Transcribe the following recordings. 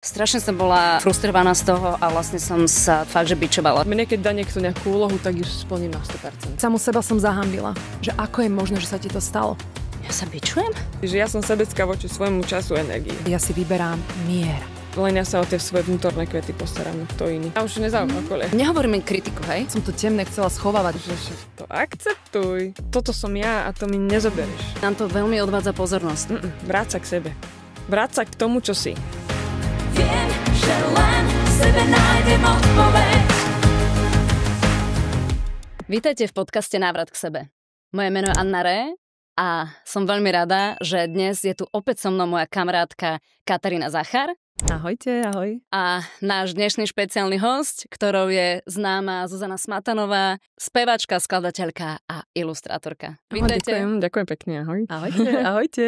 Strašne som bola frustrovaná z toho a vlastne som sa fakt, že bičovala. Mne keď dá niekto nejakú úlohu, tak ju splním na 100%. Samu seba som zahambila, že ako je možné, že sa ti to stalo. Ja sa bičujem? Že ja som sebecká voči svojmu času energii. Ja si vyberám mier. Len ja sa o tie svoje vnútorné kvety postaram, kto iný. A už nezaujíma okolie. Nehovorím kritiku, hej? Som to temne chcela schovávať. Že to akceptuj. Toto som ja a to mi nezoberieš. Nám to veľmi odvádza pozornosť. Vráť sa k sebe. Vráť sa k tomu, čo si. Viem, že len sebe nájdem odpoveď. Vítajte v podcaste Návrat k sebe. Moje meno je Anna Ré a som veľmi rada, že dnes je tu opäť so mnou moja kamarátka Katarína Zachar. Ahojte, ahoj. A náš dnešný špeciálny hosť, ktorou je známa Zuzana Smatanová, spevačka, skladateľka a ilustrátorka. Vítajte. Ďakujem pekne, ahoj. Ahojte, ahojte.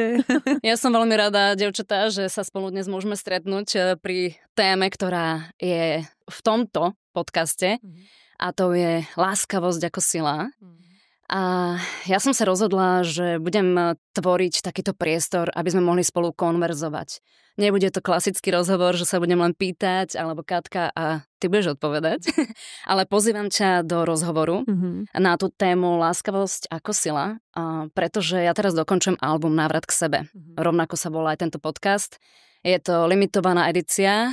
Ja som veľmi rada, dievčatá, že sa spolu dnes môžeme stretnúť pri téme, ktorá je v tomto podcaste a to je láskavosť ako sila. A ja som sa rozhodla, že budem tvoriť takýto priestor, aby sme mohli spolu konverzovať. Nebude to klasický rozhovor, že sa budem len pýtať, alebo Katka, a ty budeš odpovedať. Ale pozývam ťa do rozhovoru na tú tému láskavosť ako sila, pretože ja teraz dokončujem album Návrat k sebe. Rovnako sa volá aj tento podcast. Je to limitovaná edícia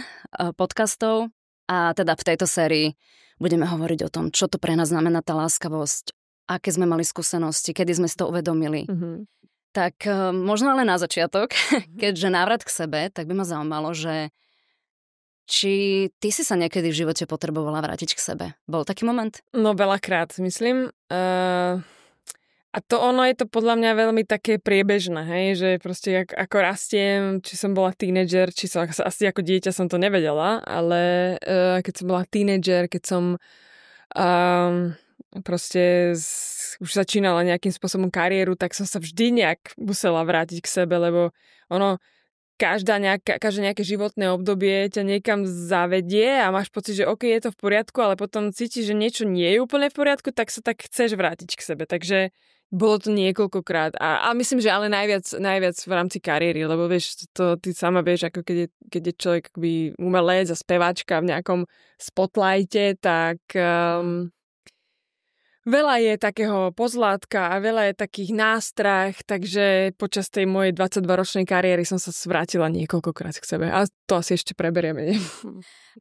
podcastov a teda v tejto sérii budeme hovoriť o tom, čo to pre nás znamená tá láskavosť, aké sme mali skúsenosti, kedy sme si to uvedomili. Tak možno ale na začiatok, keďže návrat k sebe, tak by ma zaujímalo, že či ty si sa niekedy v živote potrebovala vrátiť k sebe. Bol taký moment? No veľakrát, myslím. A to ono je to podľa mňa veľmi také priebežné, hej? Že proste ako rastiem, či som bola tínedžer, či som asi ako dieťa som to nevedela, ale keď som bola tínedžer, keď som proste už začínala nejakým spôsobom kariéru, tak som sa vždy nejak musela vrátiť k sebe, lebo ono, každé nejaké životné obdobie ťa niekam zavedie a máš pocit, že OK, je to v poriadku, ale potom cítiš, že niečo nie je úplne v poriadku, tak sa tak chceš vrátiť k sebe. Takže bolo to niekoľkokrát. A myslím, že ale najviac v rámci kariéry, lebo vieš, to ty sama vieš, ako keď je človek akoby umelec a speváčka v nejakom spotlighte, tak veľa je takého pozlátka a veľa je takých nástrah, takže počas tej mojej 22-ročnej kariéry som sa vrátila niekoľkokrát k sebe. A to asi ešte preberieme.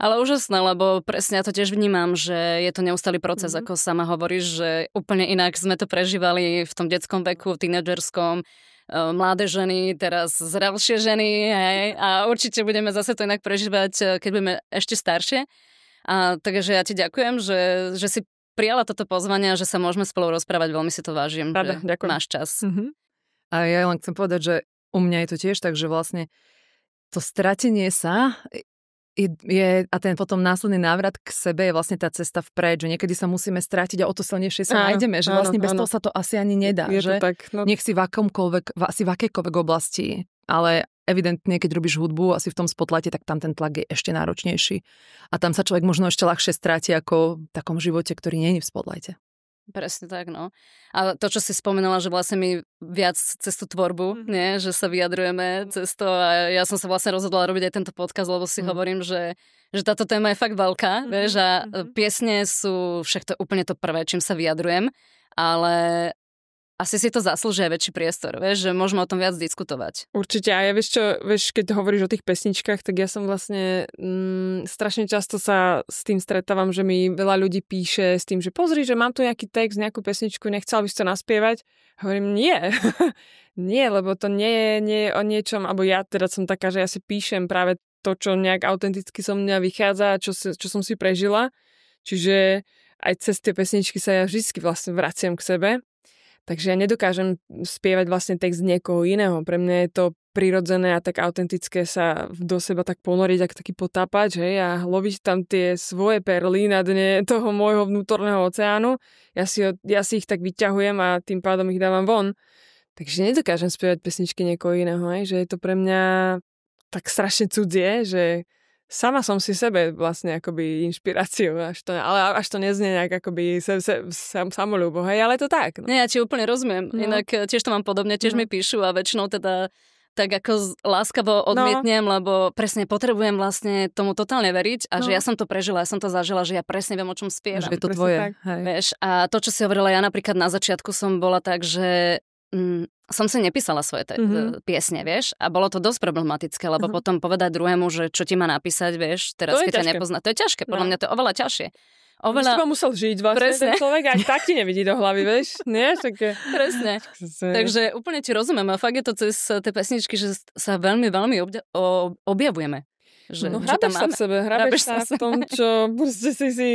Ale úžasné, lebo presne ja to tiež vnímam, že je to neustály proces, ako sama hovoríš, že úplne inak sme to prežívali v tom detskom veku, tínedžerskom, mladé ženy, teraz zrelšie ženy, hej, a určite budeme zase to inak prežívať, keď budeme ešte staršie. A takže ja ti ďakujem, že si prijala toto pozvanie, že sa môžeme spolu rozprávať, veľmi si to vážim, Rada, že ďakujem. máš čas. A ja len chcem povedať, že u mňa je to tiež tak, že vlastne to stratenie sa a ten potom následný návrat k sebe je vlastne tá cesta vpred, že niekedy sa musíme strátiť a o to silnejšie sa nájdeme, že vlastne bez toho sa to asi ani nedá. Je že? to tak, no. Nech si v akejkoľvek oblasti, ale evidentne, keď robíš hudbu asi v tom spotlighte, tak tam ten tlak je ešte náročnejší. A tam sa človek možno ešte ľahšie stráti ako v takom živote, ktorý nie je v spotlighte. Presne tak, no. A to, čo si spomínala, že vlastne my viac cez tú tvorbu, nie? Že sa vyjadrujeme cez to a ja som sa vlastne rozhodla robiť aj tento podcast, lebo si hovorím, že táto téma je fakt veľká, vieš, a piesne sú však to úplne to prvé, čím sa vyjadrujem, ale asi si to zaslúži aj väčší priestor, vieš, že môžeme o tom viac diskutovať. Určite. A ja vieš, keď hovoríš o tých pesničkách, tak ja som vlastne strašne často sa s tým stretávam, že mi veľa ľudí píše s tým, že pozri, že mám tu nejaký text, nejakú pesničku, nechcel by si to naspievať. Hovorím, nie. Nie, lebo to nie je o niečom, alebo ja teda som taká, že ja si píšem práve to, čo nejak autenticky so mňa vychádza, čo som si prežila. Čiže aj cez tie pesničky sa ja vždy vlastne vraciam k sebe. Takže ja nedokážem spievať vlastne text niekoho iného. Pre mňa je to prirodzené a tak autentické sa do seba tak ponoriť, ako taký potápač, hej, a loviť tam tie svoje perly na dne toho môjho vnútorného oceánu. Ja si ich tak vyťahujem a tým pádom ich dávam von. Takže nedokážem spievať pesničky niekoho iného, hej, že je to pre mňa tak strašne cudzie, že sama som si sebe vlastne akoby inšpiráciou, ale až to neznie nejak akoby samolúbo, hej, ale to tak. No. Nie, ja ti úplne rozumiem. Inak tiež to mám podobne, tiež mi píšu a väčšinou teda tak ako láskavo odmietnem, lebo presne potrebujem vlastne tomu totálne veriť a že ja som to prežila, ja som to zažila, že ja presne viem, o čom spievam. Že je to tvoje. Vieš, a to, čo si hovorila, ja napríklad na začiatku som bola tak, že som si nepísala svoje piesne, vieš, a bolo to dosť problematické, lebo potom povedať druhému, že čo ti má napísať, vieš, teraz keď ťa nepozná. To je ťažké, podľa mňa to je oveľa ťažšie. Oveľa... musel žiť vlastne ten človek a aj tak ti nevidí do hlavy, vieš? Nie? Také... Presne. Takže úplne ti rozumiem a fakt je to cez tie pesničky, že sa veľmi, veľmi objavujeme. Že, hrábeš sa v sebe, hrábeš sa v tom, čo proste si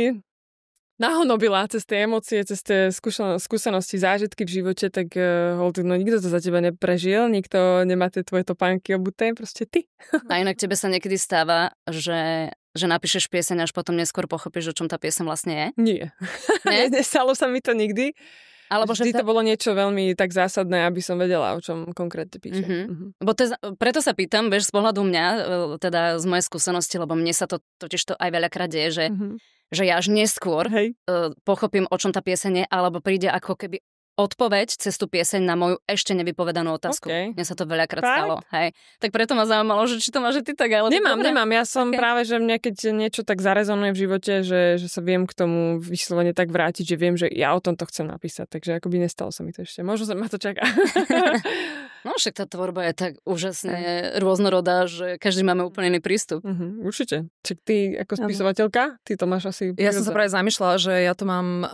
nahonobila cez tie emócie, cez tie skúsenosti, zážitky v živote, tak nikto to za teba neprežil, nikto nemá tie tvoje topánky obuté, proste ty. A inak tebe sa niekedy stáva, že napíšeš pieseň, až potom neskôr pochopíš, o čom tá pieseň vlastne je? Nie. Nestalo sa mi to nikdy. Alebo vždy to bolo niečo veľmi tak zásadné, aby som vedela, o čom konkrétne píšem. Preto sa pýtam, vieš, z pohľadu mňa, teda z mojej skúsenosti, lebo mne sa to totiž aj veľakrát deje, že ja až neskôr pochopím, o čom tá pieseň je, alebo príde ako keby odpoveď cez tú pieseň na moju ešte nevypovedanú otázku. Mne sa to veľakrát stalo. Hej. Tak preto ma zaujímalo, že či to máš ty tak, ale... Nemám. Ja som práve, že mňa keď niečo tak zarezonuje v živote, že sa viem k tomu vyslovene tak vrátiť, že viem, že ja o tomto chcem napísať. Takže akoby nestalo sa mi to ešte. Možno sa ma to čaká. No však tá tvorba je tak úžasne rôznorodá, že každý máme úplne iný prístup. Určite. Čiže ty ako spisovateľka, ty to máš asi... Ja som sa práve zamýšľala, že ja to mám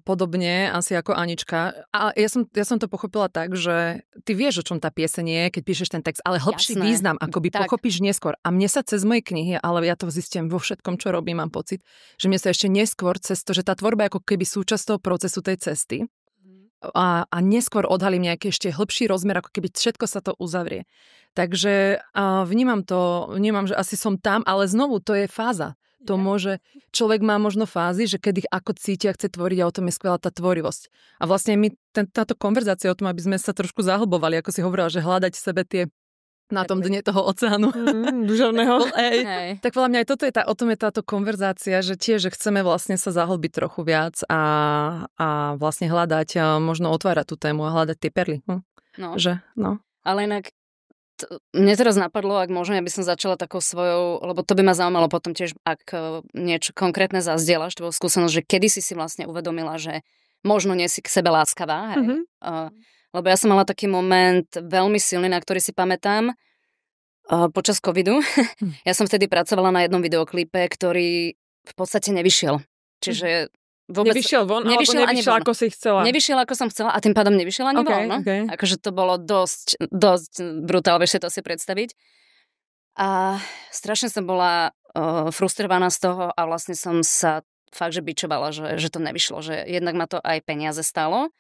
podobne asi ako Anička. A ja som to pochopila tak, že ty vieš, o čom tá pieseň je, keď píšeš ten text, ale hlbší význam akoby pochopíš neskôr. A mne sa cez moje knihy, ale ja to zistím vo všetkom, čo robím, mám pocit, že mne sa ešte neskôr cez to, že tá tvorba je ako keby súčasť toho procesu tej cesty. A neskôr odhalím nejaký ešte hlbší rozmer, ako keby všetko sa to uzavrie. Takže vnímam, že asi som tam, ale znovu to je fáza. To môže, človek má možno fázy, že kedy ako cíti a chce tvoriť a o tom je skvelá tá tvorivosť. A vlastne táto konverzácia o tom, aby sme sa trošku zahlbovali, ako si hovorila, že hľadať v sebe tie na tom dne toho oceánu. Duševného. Tak podľa mňa aj toto o tom je táto konverzácia, že tiež, že chceme vlastne sa zahlbiť trochu viac a vlastne hľadať, možno otvárať tú tému a hľadať tie perly. Ale inak mne teraz napadlo, ak môžem, aby som začala takou svojou, lebo to by ma zaujímalo potom tiež, ak niečo konkrétne zazdieľaš, tvoju skúsenosť, že kedy si vlastne uvedomila, že možno nie si k sebe láskavá, hej? Lebo ja som mala taký moment veľmi silný, na ktorý si pamätám počas covidu. Ja som vtedy pracovala na jednom videoklipe, ktorý v podstate nevyšiel. Čiže vôbec... Nevyšiel nevyšiel ako si chcela. Nevyšiel ako som chcela a tým pádom nevyšiel ani von. No? Akože to bolo dosť brutálne, vieš si to si predstaviť. A strašne som bola frustrovaná z toho a vlastne som sa fakt, že bičovala, že to nevyšlo. Že jednak ma to aj peniaze stálo.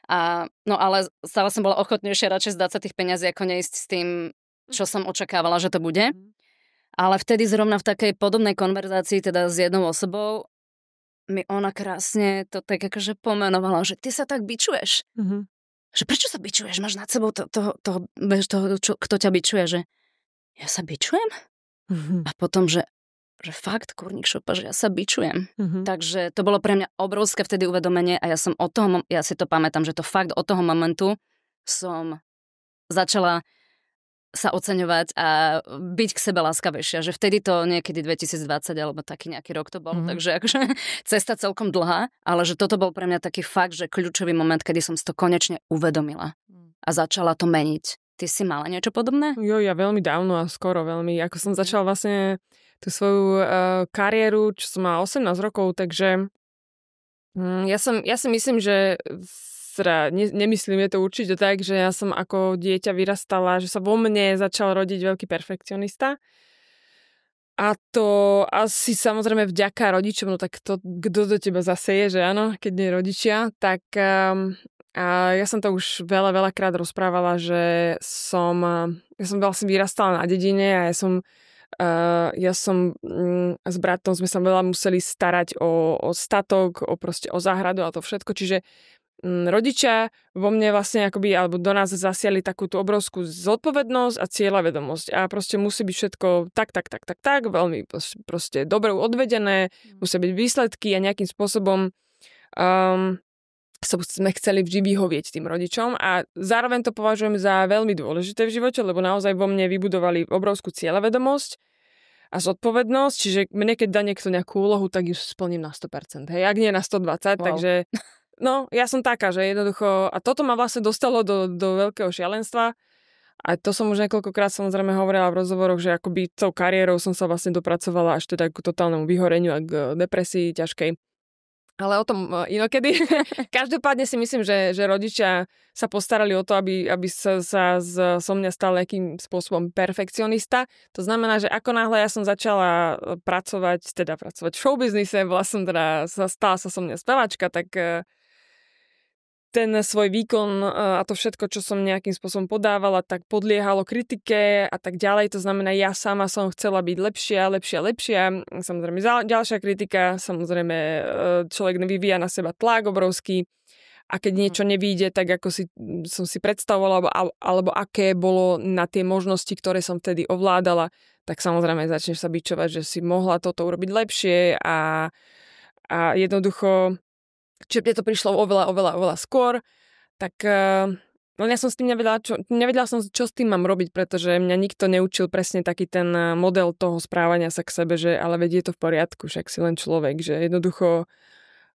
Ale stále som bola ochotnejšia radšej zdať sa tých peniazí, ako neísť s tým, čo som očakávala, že to bude. Ale vtedy zrovna v takej podobnej konverzácii, teda s jednou osobou, mi ona krásne to tak akože pomenovala, že ty sa tak bičuješ. Že prečo sa bičuješ? Máš nad sebou kto ťa bičuje, že ja sa bičujem? A potom, že fakt, kurník šopa, že ja sa bičujem. Takže to bolo pre mňa obrovské vtedy uvedomenie a ja si to pamätám, že to fakt od toho momentu som začala sa oceňovať a byť k sebe láskavejšia. Že vtedy to niekedy 2020 alebo taký nejaký rok to bol. Takže akože cesta celkom dlhá, ale že toto bol pre mňa taký fakt, že kľúčový moment, kedy som si to konečne uvedomila a začala to meniť. Ty si mala niečo podobné? Jo, ja veľmi dávno a skoro veľmi. Ako som začala vlastne tú svoju kariéru, čo som mala 18 rokov, takže ja si myslím, že nemyslím, je to určite tak, že ja som ako dieťa vyrastala, že sa vo mne začal rodiť veľký perfekcionista. A to asi samozrejme vďaka rodičom, no tak to, kto do teba zaseje, že áno, keď nie rodičia, tak a ja som to už veľakrát rozprávala, že som vlastne vyrastala na dedine a ja som s bratom sme sa veľa museli starať o statok, o záhradu a to všetko, čiže rodičia vo mne vlastne akoby, alebo do nás zasiali takú tú obrovskú zodpovednosť a cieľavedomosť a proste musí byť všetko tak, veľmi proste dobre odvedené, musia byť výsledky a nejakým spôsobom sme chceli vždy vyhovieť tým rodičom a zároveň to považujem za veľmi dôležité v živote, lebo naozaj vo mne vybudovali obrovskú cieľavedomosť a zodpovednosť, čiže mne keď dá niekto nejakú úlohu, tak ju splním na 100%, hej, ak nie na 120, takže no, ja som taká, že jednoducho, a toto ma vlastne dostalo do veľkého šialenstva a to som už niekoľkokrát samozrejme hovorila v rozhovoroch, že akoby tou kariérou som sa vlastne dopracovala až teda k totálnemu vyhoreniu a k depresii ťažkej. Ale o tom inokedy. Každopádne si myslím, že rodičia sa postarali o to, aby sa so mňa stal nejakým spôsobom perfekcionista. To znamená, že ako náhle ja som začala pracovať v showbiznise, stala sa so mňa spevačka, tak ten svoj výkon a to všetko, čo som nejakým spôsobom podávala, tak podliehalo kritike a tak ďalej. To znamená, ja sama som chcela byť lepšia. Samozrejme, ďalšia kritika, samozrejme, človek vyvíja na seba tlak obrovský a keď niečo nevíde, tak ako som si predstavovala, alebo aké bolo na tie možnosti, ktoré som vtedy ovládala, tak samozrejme začneš sa bičovať, že si mohla toto urobiť lepšie a jednoducho čiže mne to prišlo oveľa skôr, tak len ja som s tým nevedela som, čo s tým mám robiť, pretože mňa nikto neučil presne taký ten model toho správania sa k sebe, že ale veď je to v poriadku, však si len človek, že jednoducho...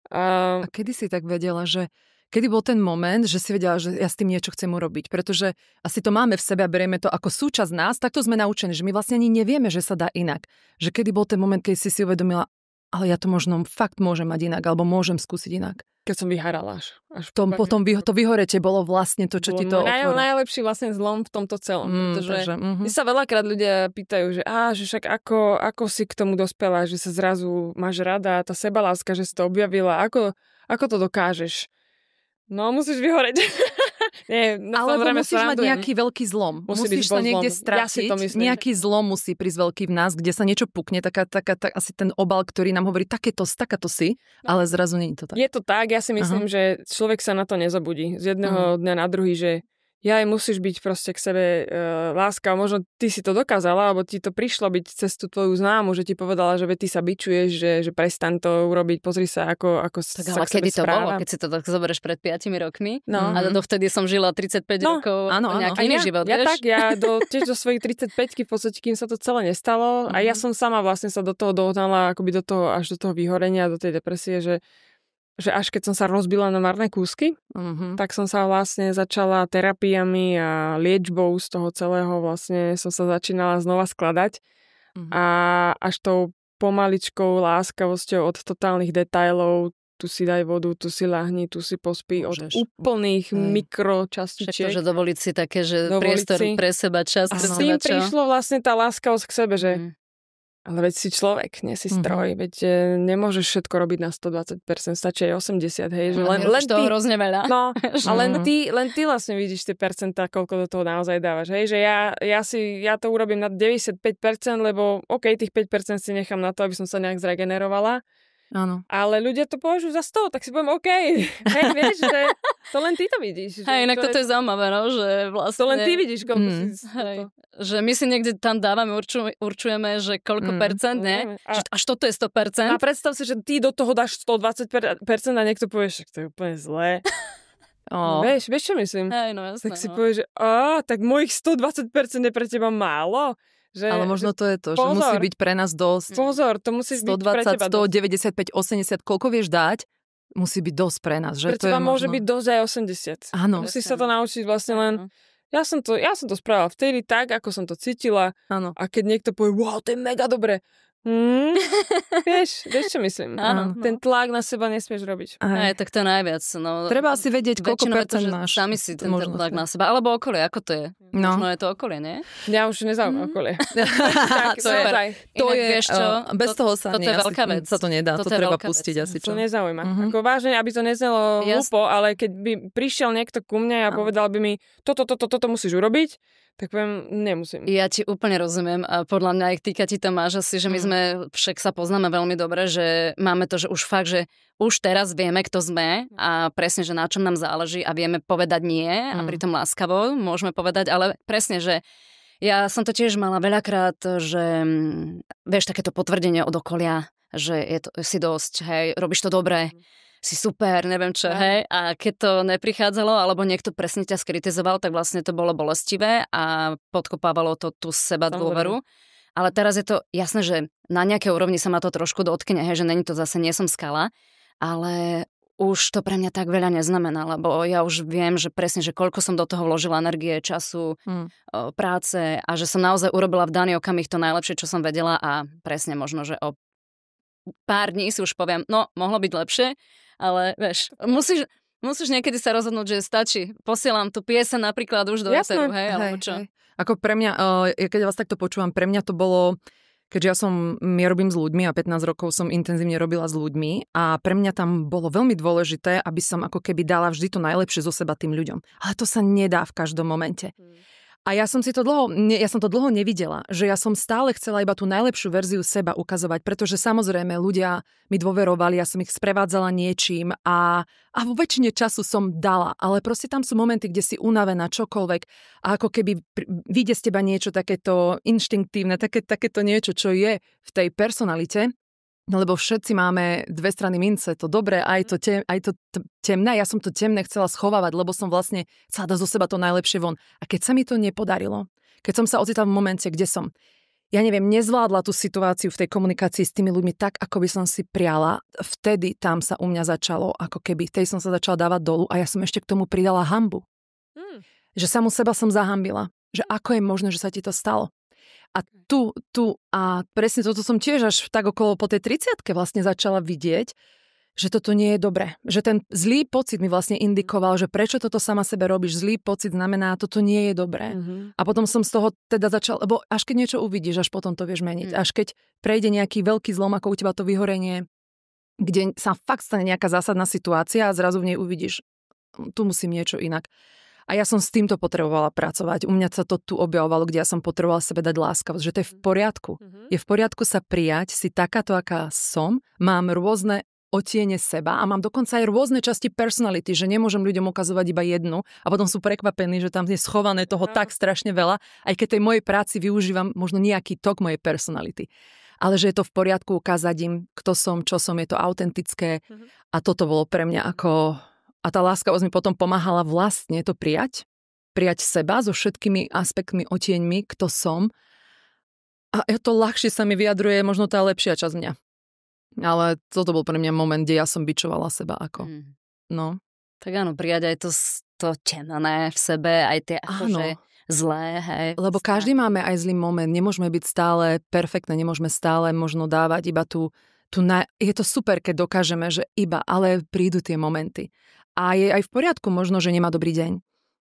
A kedy si tak vedela, že kedy bol ten moment, že si vedela, že ja s tým niečo chcem urobiť, pretože asi to máme v sebe a berieme to ako súčasť nás, tak to sme naučení, že my vlastne ani nevieme, že sa dá inak. Že kedy bol ten moment, keď si uvedomila, ale ja to možno fakt môžem mať inak, alebo môžem skúsiť inak. Keď som vyharala až Potom to vyhorete bolo vlastne to, čo ti to otvorilo. Najlepší vlastne zlom v tomto celom. Pretože mne sa veľakrát ľudia pýtajú, že však ako si k tomu dospela, že sa zrazu máš rada, tá sebaláska, že si to objavila. Ako to dokážeš? No, musíš vyhoreť. Nie, no, alebo musíš mať nejaký veľký zlom. Musíš sa niekde stratiť. Nejaký zlom musí prísť veľký v nás, kde sa niečo pukne, asi ten obal, ktorý nám hovorí takáto si, ale zrazu nie je to tak. Je to tak, ja si myslím, že človek sa na to nezabudí z jedného dňa na druhý, že musíš byť proste k sebe láska. Možno ty si to dokázala, alebo ti to prišlo byť cez tú tvoju známu, že ti povedala, že ty sa bičuješ, že prestaň to urobiť, pozri sa, ako tak, sa k sebe kedy to správa. bolo, keď si to tak zoberieš pred 5 rokmi, a dovtedy som žila 35 rokov nejaký iný život, vieš? Ja tiež do svojich 35-ky v podstate, kým sa to celé nestalo, a ja som sama vlastne sa do toho dohnala, akoby až do toho vyhorenia, do tej depresie, že až keď som sa rozbila na marné kúsky, tak som sa vlastne začala terapiami a liečbou z toho celého vlastne som sa začínala znova skladať a až tou pomaličkou láskavosťou od totálnych detailov, tu si daj vodu, tu si ľahni, tu si pospí, od úplných mikročastičiek. Že dovoliť si také, že priestor pre seba, čas pre seba. A s tým prišlo vlastne tá láskavosť k sebe, že ale veď si človek, nie si stroj, veď nemôžeš všetko robiť na 120%, stačí aj 80%, hej, že len ty... To hrozne veľa. No, a len ty vlastne vidíš tie percentá, koľko do toho naozaj dávaš, hej, že ja to urobím na 95%, lebo tých 5% si nechám na to, aby som sa nejak zregenerovala. Áno. Ale ľudia to považujú za 100, tak si poviem, hej, vieš, že to len ty to vidíš. Hej, inak toto je zaujímavé, no, že vlastne... To len ty vidíš, koľko že my si niekde tam dávame, určujeme, že koľko percent, ne? Až toto je 100%. A predstav si, že ty do toho dáš 120% a niekto povie, že to je úplne zlé. Vieš, čo myslím? Hej, no jasné. Tak si povieš, že tak mojich 120% je pre teba málo. Že, ale možno to je to, že musí byť pre nás dosť. Pozor, to musí byť pre teba 120, 195, 80, koľko vieš dať, musí byť dosť pre nás. Že pre teba môže byť dosť aj 80. Áno. Musíš sa to naučiť vlastne len... Ja som to spravila vtedy tak, ako som to cítila. Áno. A keď niekto povie, wow, to je mega dobre. Vieš, čo myslím? Áno. Ten tlak na seba nesmieš robiť. Aj, tak to je najviac. No, treba si vedieť, koľko percent máš. Sami si ten tlak na seba. Alebo okolie, ako to je? No. Možno je to okolie, nie? Ja už nezaujímam okolie. To je, vieš čo? Bez toho sa toto je veľká vec. Sa to nedá, to treba pustiť asi. To nezaujíma. Ako vážne, aby to neznelo hlúpo, ale keď by prišiel niekto ku mne a povedal by mi, toto musíš urobiť, tak poviem, nemusím. Ja ti úplne rozumiem a podľa mňa aj týka ti to máš asi, že my sme však sa poznáme veľmi dobre, že máme to, že už fakt, že už teraz vieme, kto sme a presne, že na čom nám záleží a vieme povedať nie a pritom láskavo môžeme povedať, ale presne, že ja som to tiež mala veľakrát, že vieš, takéto potvrdenie od okolia, že si dosť, hej, robíš to dobre, si super, neviem čo, hej. A keď to neprichádzalo, alebo niekto presne ťa skritizoval, tak vlastne to bolo bolestivé a podkopávalo to tú seba dôveru. Ale teraz je to jasné, že na nejakej úrovni sa ma to trošku dotkne, hej, že není to zase, nie som skala, ale už to pre mňa tak veľa neznamená, lebo ja už viem, že presne, že koľko som do toho vložila energie, času, práce a že som naozaj urobila v daný okamih to najlepšie, čo som vedela a presne možno, že o pár dní si už poviem, no, mohlo byť lepšie, ale vieš, musíš niekedy sa rozhodnúť, že stačí. Posielam tú pieseň napríklad už do éteru, hej, alebo čo. Hej. Ako pre mňa, keď vás takto počúvam, pre mňa to bolo, keďže ja robím s ľuďmi a 15 rokov som intenzívne robila s ľuďmi a pre mňa tam bolo veľmi dôležité, aby som ako keby dala vždy to najlepšie zo seba tým ľuďom. Ale to sa nedá v každom momente. A ja som to dlho nevidela, že ja som stále chcela iba tú najlepšiu verziu seba ukazovať, pretože samozrejme ľudia mi dôverovali, ja som ich sprevádzala niečím a vo väčšine času som dala, ale proste tam sú momenty, kde si unavená čokoľvek a ako keby vyjde z teba niečo takéto inštinktívne, takéto niečo, čo je v tej personalite. Lebo všetci máme dve strany mince, to dobré, aj to temné. Ja som to temné chcela schovávať, lebo som vlastne chcela dať zo seba to najlepšie von. A keď sa mi to nepodarilo, keď som sa ocitla v momente, kde som, ja neviem, nezvládla tú situáciu v tej komunikácii s tými ľuďmi tak, ako by som si priala, vtedy tam sa u mňa začalo, ako keby, tej som sa začala dávať dolu a ja som ešte k tomu pridala hanbu. Že samu seba som zahambila. Že ako je možné, že sa ti to stalo. A a presne toto som tiež až tak okolo po tej 30-ke vlastne začala vidieť, že toto nie je dobré. Že ten zlý pocit mi vlastne indikoval, že prečo toto sama sebe robíš. Zlý pocit znamená, toto nie je dobré. A potom som z toho teda začala, lebo až keď niečo uvidíš, až potom to vieš meniť. Až keď prejde nejaký veľký zlom, ako u teba to vyhorenie, kde sa fakt stane nejaká zásadná situácia a zrazu v nej uvidíš, tu musím niečo inak. A ja som s týmto potrebovala pracovať. U mňa sa to tu objavovalo, kde ja som potrebovala sebe dať láskavosť, že to je v poriadku. Je v poriadku sa prijať, si takáto, aká som. Mám rôzne odtiene seba a mám dokonca aj rôzne časti personality, že nemôžem ľuďom ukazovať iba jednu a potom sú prekvapení, že tam je schované toho tak strašne veľa, aj keď tej mojej práci využívam možno nejaký tok mojej personality. Ale že je to v poriadku ukázať im, kto som, čo som, je to autentické a toto bolo pre mňa ako... A tá láskavosť mi potom pomáhala vlastne to prijať seba so všetkými aspektmi, odtieňmi, kto som. A to ľahšie sa mi vyjadruje, možno tá lepšia časť mňa. Ale toto bol pre mňa moment, kde ja som bičovala seba ako. No. Tak áno, prijať aj to temné v sebe, aj tie akože zlé. Hej, lebo každý máme aj zlý moment. Nemôžeme byť stále perfektné, nemôžeme stále možno dávať iba je to super, keď dokážeme, že ale prídu tie momenty. A je aj v poriadku možno, že nemá dobrý deň.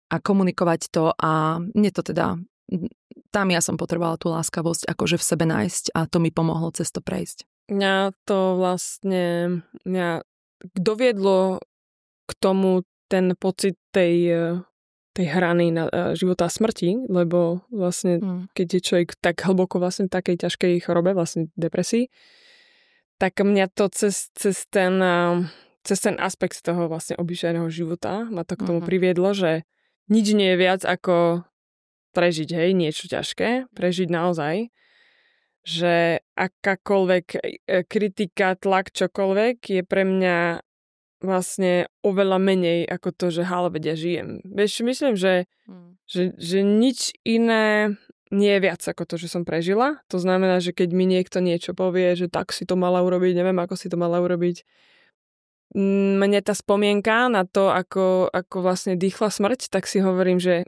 A komunikovať to a mne to teda, tam ja som potrebovala tú láskavosť akože v sebe nájsť a to mi pomohlo cez to prejsť. Mňa to vlastne doviedlo k tomu ten pocit tej hrany na života a smrti, lebo vlastne keď je človek tak hlboko vlastne v takej ťažkej chorobe, vlastne depresii, tak mňa to cez ten aspekt toho vlastne obyčajného života ma to k tomu priviedlo, že nič nie je viac ako prežiť, niečo ťažké, prežiť naozaj, že akákoľvek kritika, tlak, čokoľvek je pre mňa vlastne oveľa menej ako to, že veď ja žijem. Vieš, myslím, že nič iné nie je viac ako to, že som prežila. To znamená, že keď mi niekto niečo povie, že tak si to mala urobiť, neviem, ako si to mala urobiť, mne tá spomienka na to, ako vlastne dýchla smrť, tak si hovorím, že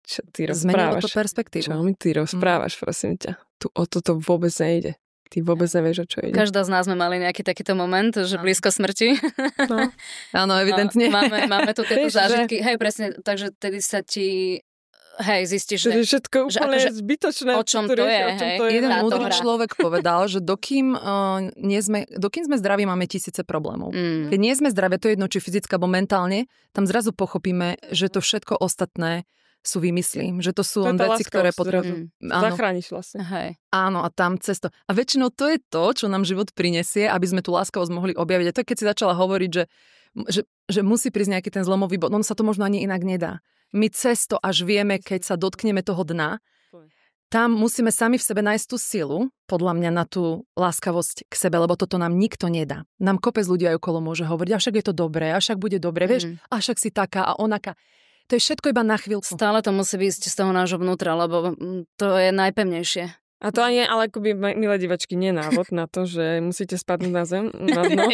čo ty rozprávaš? Zmenilo to perspektívu. Čo mi ty rozprávaš, prosím ťa? Tu o toto vôbec nejde. Ty vôbec nevieš, o čo ide. Každá z nás sme mali nejaký takýto moment, že blízko smrti. No. Áno, evidentne. Máme tu tieto zážitky. Hej, presne, takže tedy sa ti... zistíš, že všetko úplne je zbytočné. O čom to je, Jeden múdry človek povedal, že dokým sme zdraví, máme tisíce problémov. Keď nie sme zdraví, to je jedno, či fyzicky alebo mentálne, tam zrazu pochopíme, že to všetko ostatné sú vymyslí. Že to sú len veci, ktoré potrebujú. Zachrániš vlastne. Hej. Áno, a tam cesto. A väčšinou to je to, čo nám život prinesie, aby sme tú láskavosť mohli objaviť. A to je, keď si začala hovoriť, že musí prísť nejaký ten zlomový bod. No sa to možno ani inak nedá. My cesto až vieme, keď sa dotkneme toho dna, tam musíme sami v sebe nájsť tú silu, podľa mňa, na tú láskavosť k sebe, lebo toto nám nikto nedá. Nám kopec ľudí aj okolo môže hovoriť, a však je to dobré, a však bude dobré, vieš, a však si taká a onaká. To je všetko iba na chvíľku. Stále to musí ísť z toho nášho vnútra, lebo to je najpevnejšie. A to nie, ale akoby, milé divačky, nie návod na to, že musíte spadnúť na zem, na dno.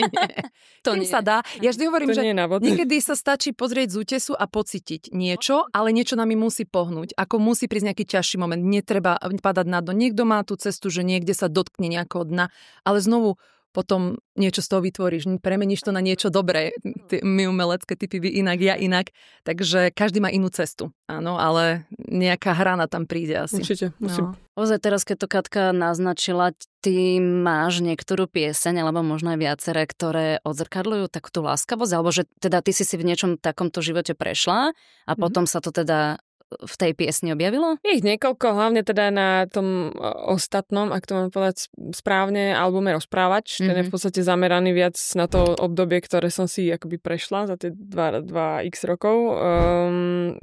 To nie sa dá. Ja vždy hovorím, že návod. niekedy sa stačí pozrieť z útesu a pocítiť niečo, ale niečo nami musí pohnúť. Ako musí prísť nejaký ťažší moment. Netreba padať na dno. Niekto má tú cestu, že niekde sa dotkne nejakého dna, ale znovu potom niečo z toho vytvoríš, premeníš to na niečo dobré. My umelecké typy, vy inak, ja inak. Takže každý má inú cestu, áno, ale nejaká hrana tam príde asi. Určite, musím. Ozaj teraz, keď to Katka naznačila, ty máš niektorú pieseň, alebo možno aj viaceré, ktoré odzrkadľujú takúto láskavosť, alebo že teda ty si v niečom takomto živote prešla a potom sa to teda v tej piesni objavilo? Je ich niekoľko, hlavne teda na tom ostatnom, ak to mám povedať správne, albume Rozprávač. Ten je v podstate zameraný viac na to obdobie, ktoré som si akoby prešla za tie 2x rokov.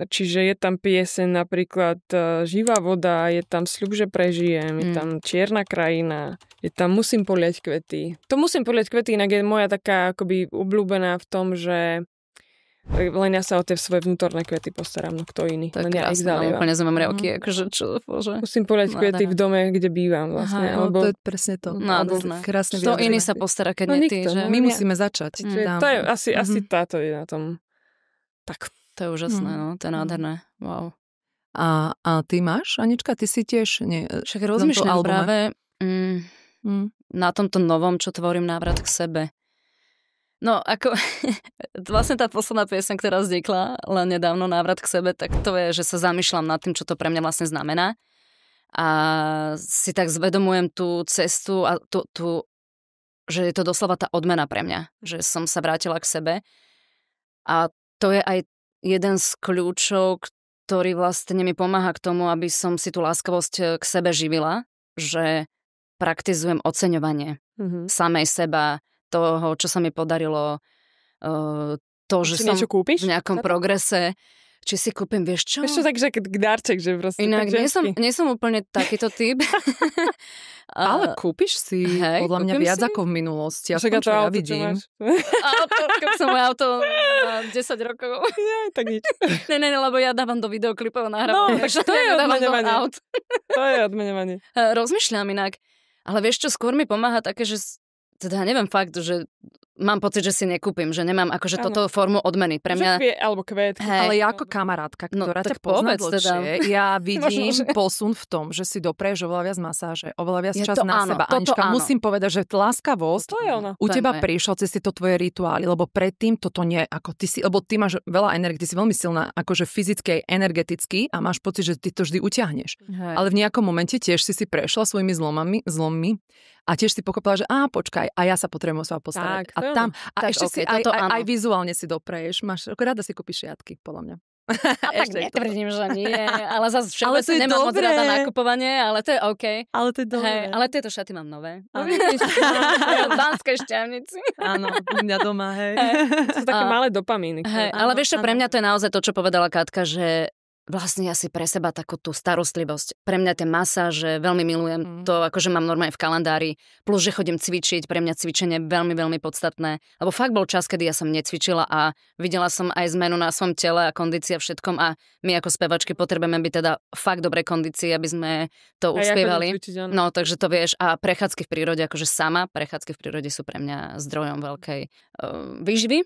Čiže je tam pieseň napríklad Živá voda, je tam Sľub, že prežijem, je tam Čierna krajina, je tam Musím poliať kvety. To Musím poliať kvety inak je moja taká akoby obľúbená v tom, že len ja sa o tie svoje vnútorné kvety postaram, no kto iný. To je krásne, úplne zomrievky, akože čo, bože. Musím poliať kvety v dome, kde bývam vlastne. Aha, to je presne to. Nádherné. Krásne to iný sa postará, keď nie ty, že? My musíme začať. To je asi táto je na tom. Tak. To je úžasné, no, to je nádherné. Wow. A ty máš, Anička, ty si tiež? Však rozmýšľam práve na tomto novom, čo tvorím, návrat k sebe. No, ako vlastne tá posledná pieseň, ktorá vznikla len nedávno, Návrat k sebe, tak to je, že sa zamýšľam nad tým, čo to pre mňa vlastne znamená. A si tak zvedomujem tú cestu a že je to doslova tá odmena pre mňa, že som sa vrátila k sebe. A to je aj jeden z kľúčov, ktorý vlastne mi pomáha k tomu, aby som si tú láskavosť k sebe živila, že praktizujem oceňovanie samej seba, toho, čo sa mi podarilo, to, že som v nejakom progrese, či si kúpim, vieš čo? Vieš čo, takže darček, že proste. Inak nie som úplne takýto typ. Ale kúpiš si podľa mňa viac ako v minulosti. Však čo ja vidím. Kúpim som moje auto na 10 rokov. Tak nič. Ne, lebo ja dávam do videoklipov nahrávať. No, takže to je odmeňovanie. To je odmeňovanie. Rozmýšľam inak. Ale vieš čo, skôr mi pomáha také, že teda neviem fakt, že mám pocit, že si nekúpim, že nemám akože toto formu odmeny. Pre mňa... Alebo kvet. Ale ja ako kamarátka, ktorá ťa pozná dlhšie, ja vidím posun v tom, že si dopreješ oveľa viac masáže, oveľa viac čas na seba. Anička, musím povedať, že láskavosť u teba prišla cez tieto tvoje rituály, lebo predtým toto nie, ako ty si, lebo ty máš veľa energie, ty si veľmi silná, akože fyzicky aj energeticky a máš pocit, že ty to vždy utiahneš. Ale v nejakom momente tiež si prešla svojimi zlommi a tiež si pochopila, že počkaj, a ja sa potrebujem o seba postarať. Tak, tam. A ešte si aj vizuálne si dopreješ. Máš, rada si kúpiš šiatky, podľa mňa. Tak netvrdím, že nie. Ale zase všeobecne nemám moc rada nakupovanie, ale to je OK. Ale to je dobré. Ale tieto šaty mám nové. V Banskej Štiavnici. Áno, u mňa doma, hej. To sú také malé dopamíny. Ale vieš čo, pre mňa to je naozaj to, čo povedala Katka, že vlastne ja si pre seba takú tú starostlivosť. Pre mňa tie masáže veľmi milujem. To akože mám normálne v kalendári. Plus, že chodím cvičiť. Pre mňa cvičenie je veľmi, veľmi podstatné. Lebo fakt bol čas, kedy ja som necvičila a videla som aj zmenu na svojom tele a kondícii a všetkom. A my ako spevačky potrebujeme byť teda fakt dobrej kondícii, aby sme to uspievali. No, takže to vieš. A prechádzky v prírode, akože sama, prechádzky v prírode sú pre mňa zdrojom veľkej výživy.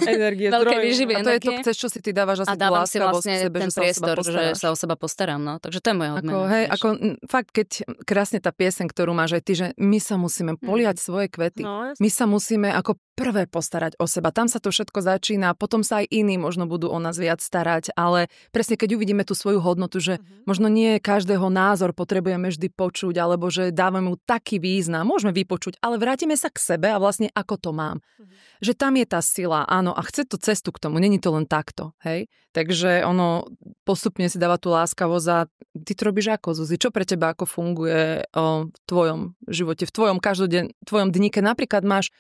Energie, veľkej výživy. A to je to, chceš, čo si ty dávaš asi tú láskavosť k sebe, ten priestor, že sa o seba postaram, no. Takže to je moja odmena. Fakt, keď krásne tá pieseň, ktorú máš aj ty, že my sa musíme poliať svoje kvety. My sa musíme ako prvé postarať o seba. Tam sa to všetko začína, potom sa aj iní možno budú o nás viac starať, ale presne keď uvidíme tú svoju hodnotu, že možno nie každého názor potrebujeme vždy počuť, alebo že dávame mu taký význam, môžeme vypočuť, ale vrátime sa k sebe a vlastne ako to mám. Že tam je tá sila, áno, a chce to cestu k tomu, není to len takto, hej? Takže ono postupne si dáva tú láskavosť a ty to robíš ako, Zuzi? Čo pre teba ako funguje v tvojom živote, v tvojom každodennom, tvojom dni, keď napríklad máš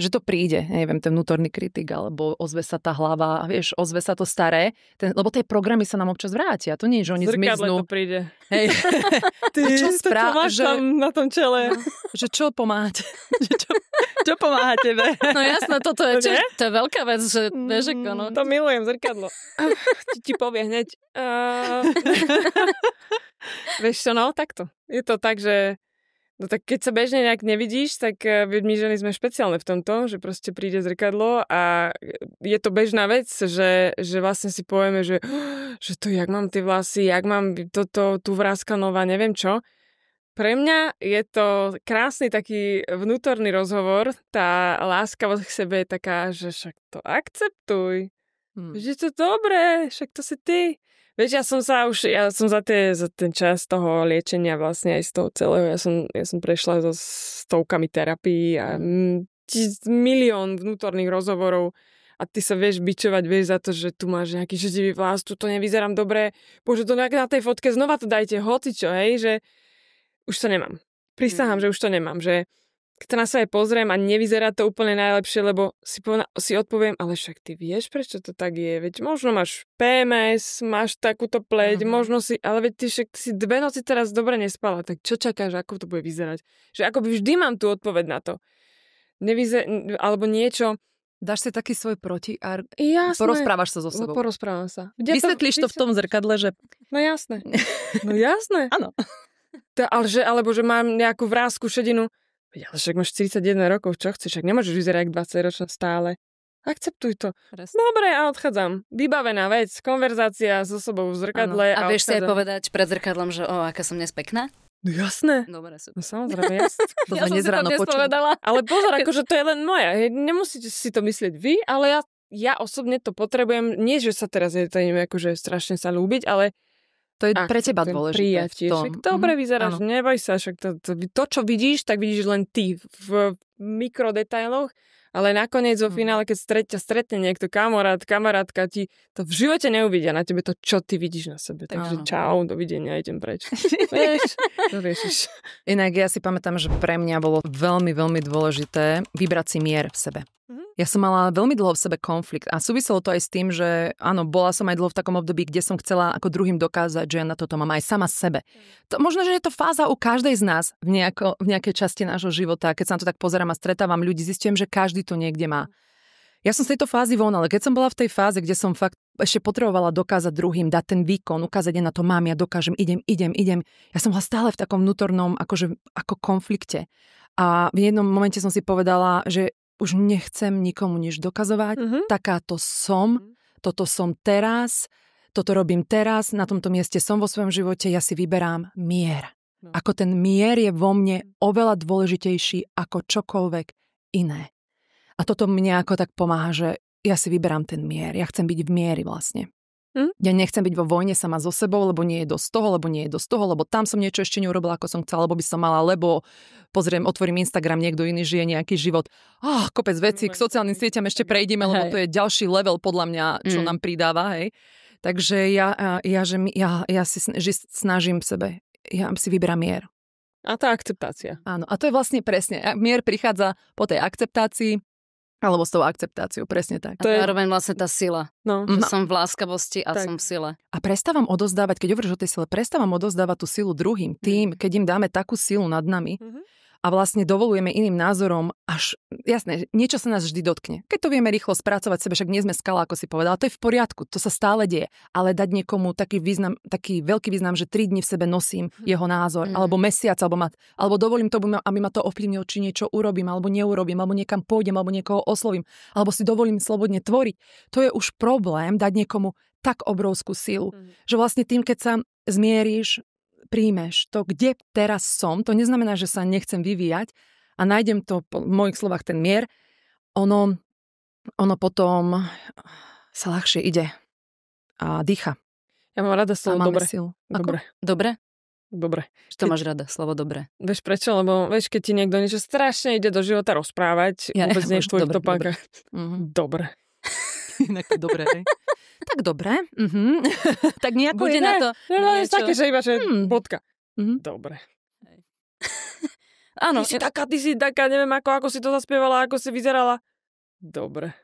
že to príde, neviem, ten vnútorný kritik, alebo ozve sa tá hlava, vieš, ozve sa to staré, lebo tie programy sa nám občas vrátia, to nie je, že oni zmiznú. To príde. Hej. Ty, čo máš tam na tom čele. No, že čo pomáhate? čo pomáha tebe? No jasné, toto je tiež, to je veľká vec, že vieš, ako no. To milujem, zrkadlo. Ti povie hneď. Vieš čo, no, takto. Je to tak, že no tak keď sa bežne nejak nevidíš, tak my ženy sme špeciálne v tomto, že proste príde zrkadlo a je to bežná vec, že vlastne si povieme, že to jak mám tie vlasy, jak mám toto, tu vráskanova, neviem čo. Pre mňa je to krásny taký vnútorný rozhovor, tá láskavosť k sebe je taká, že však to akceptuj. Že je to dobré, však to si ty. Vieš, ja som za ten čas toho liečenia vlastne aj z toho celého, ja som prešla so stovkami terapií a milión vnútorných rozhovorov a ty sa vieš bičovať, vieš za to, že tu máš nejaký šedivý vlas, tu to nevyzerám dobre, bože, to na tej fotke znova to dajte, hocičo, hej, že už to nemám. Prisahám, že už to nemám, že keď sa na sebe pozriem a nevyzerá to úplne najlepšie, lebo si odpoviem, ale však ty vieš, prečo to tak je, veď možno máš PMS, máš takúto pleť, možno si, ale veď ty však si 2 noci teraz dobre nespala, tak čo čakáš, ako to bude vyzerať? Že ako by vždy mám tú odpoveď na to. Alebo niečo. Dáš si taký svoj protiarg. Jasné. Porozprávaš sa so sebou. Porozprávam sa. Vysvetlíš to v tom zrkadle, že... No jasné. No jasné. Áno. Alebo že mám nejakú vrásku, šedinu. Ale však máš 41 rokov, čo chceš? Však nemôžeš vyzerať ako 20-ročná stále. Akceptuj to. Presne. Dobre, a odchádzam. Vybavená vec, konverzácia so sebou v zrkadle. A vieš si aj povedať pred zrkadlom, že aká som dnes pekná? No jasné. Dobre, super. No samozrejme, jasné. To sme dnes ráno počuli. Ale pozor, akože to je len moja. Nemusíte si to myslieť vy, ale ja osobne to potrebujem. Nie, že sa teraz je to akože strašne sa ľúbiť, ale to je pre teba dôležité. Dobre vyzeráš, neboj sa, však to, čo vidíš, tak vidíš len ty v mikrodetailoch, ale nakoniec vo finále, keď ťa stretne niekto, kamarátka, ti to v živote neuvidia na tebe to, čo ty vidíš na sebe. Takže čau, dovidenia, idem preč. Vieš, to riešiš. Inak ja si pamätám, že pre mňa bolo veľmi, veľmi dôležité vybrať si mier v sebe. Ja som mala veľmi dlho v sebe konflikt a súviselo to aj s tým, že áno, bola som aj dlho v takom období, kde som chcela ako druhým dokázať, že ja na toto mám aj sama sebe. To, možno, že je to fáza u každej z nás v nejakej časti nášho života. Keď sa na to tak pozerám a stretávam ľudí, zistujem, že každý to niekde má. Ja som z tejto fázy von, ale keď som bola v tej fáze, kde som fakt ešte potrebovala dokázať druhým, dať ten výkon, ukázať, ja na to mám, ja dokážem, idem. Ja som bola stále v takom vnútornom ako konflikte. A v jednom momente som si povedala, že už nechcem nikomu nič dokazovať. Takáto som, toto som teraz, toto robím teraz, na tomto mieste som vo svojom živote, ja si vyberám mier. Ako ten mier je vo mne oveľa dôležitejší ako čokoľvek iné. A toto mne ako tak pomáha, že ja si vyberám ten mier. Ja chcem byť v mieri vlastne. Ja nechcem byť vo vojne sama so sebou, lebo nie je dosť toho, lebo tam som niečo ešte neurobila, ako som chcela, lebo by som mala, lebo otvorím Instagram, niekto iný žije nejaký život. Kopec vecí, k sociálnym sieťam ešte prejdeme, lebo to je ďalší level podľa mňa, čo nám pridáva, hej. Takže ja si snažím v sebe, ja si vyberám mier. A tá akceptácia. Áno, a to je vlastne presne. Mier prichádza po tej akceptácii, alebo s tou akceptáciou, presne tak. A zároveň vlastne tá sila. Že som v láskavosti a som v sile. A prestávam odozdávať, keď hovoríš o tej sile, prestávam odozdávať tú silu druhým. Tým, keď im dáme takú silu nad nami a vlastne dovolujeme iným názorom, až, jasné, niečo sa nás vždy dotkne. Keď to vieme rýchlo spracovať sebe, však nie sme skala, ako si povedala, to je v poriadku, to sa stále deje. Ale dať niekomu taký veľký význam, že 3 dni v sebe nosím jeho názor, alebo mesiac, alebo dovolím tomu, aby ma to ovplyvnilo, či niečo urobím, alebo neurobím, alebo niekam pôjdem, alebo niekoho oslovím, alebo si dovolím slobodne tvoriť. To je už problém dať niekomu tak obrovskú silu, že vlastne tým, keď sa zmieríš, príjmeš to, kde teraz som, to neznamená, že sa nechcem vyvíjať a nájdem to v mojich slovách ten mier, ono potom sa ľahšie ide a dýcha. Ja mám rada slovo dobre. Dobre. Čo máš rada, slovo dobre? Vieš prečo? Lebo vieš, keď ti niekto niečo strašne ide do života rozprávať, vôbec nie v tvojich topánkach. Dobre. Inak to dobre, hej. Tak dobre. Tak nejako bude na to niečo. Také, že iba, že bodka. Dobre. Áno. Ty si taká, neviem ako si to zaspievala, ako si vyzerala. Dobre.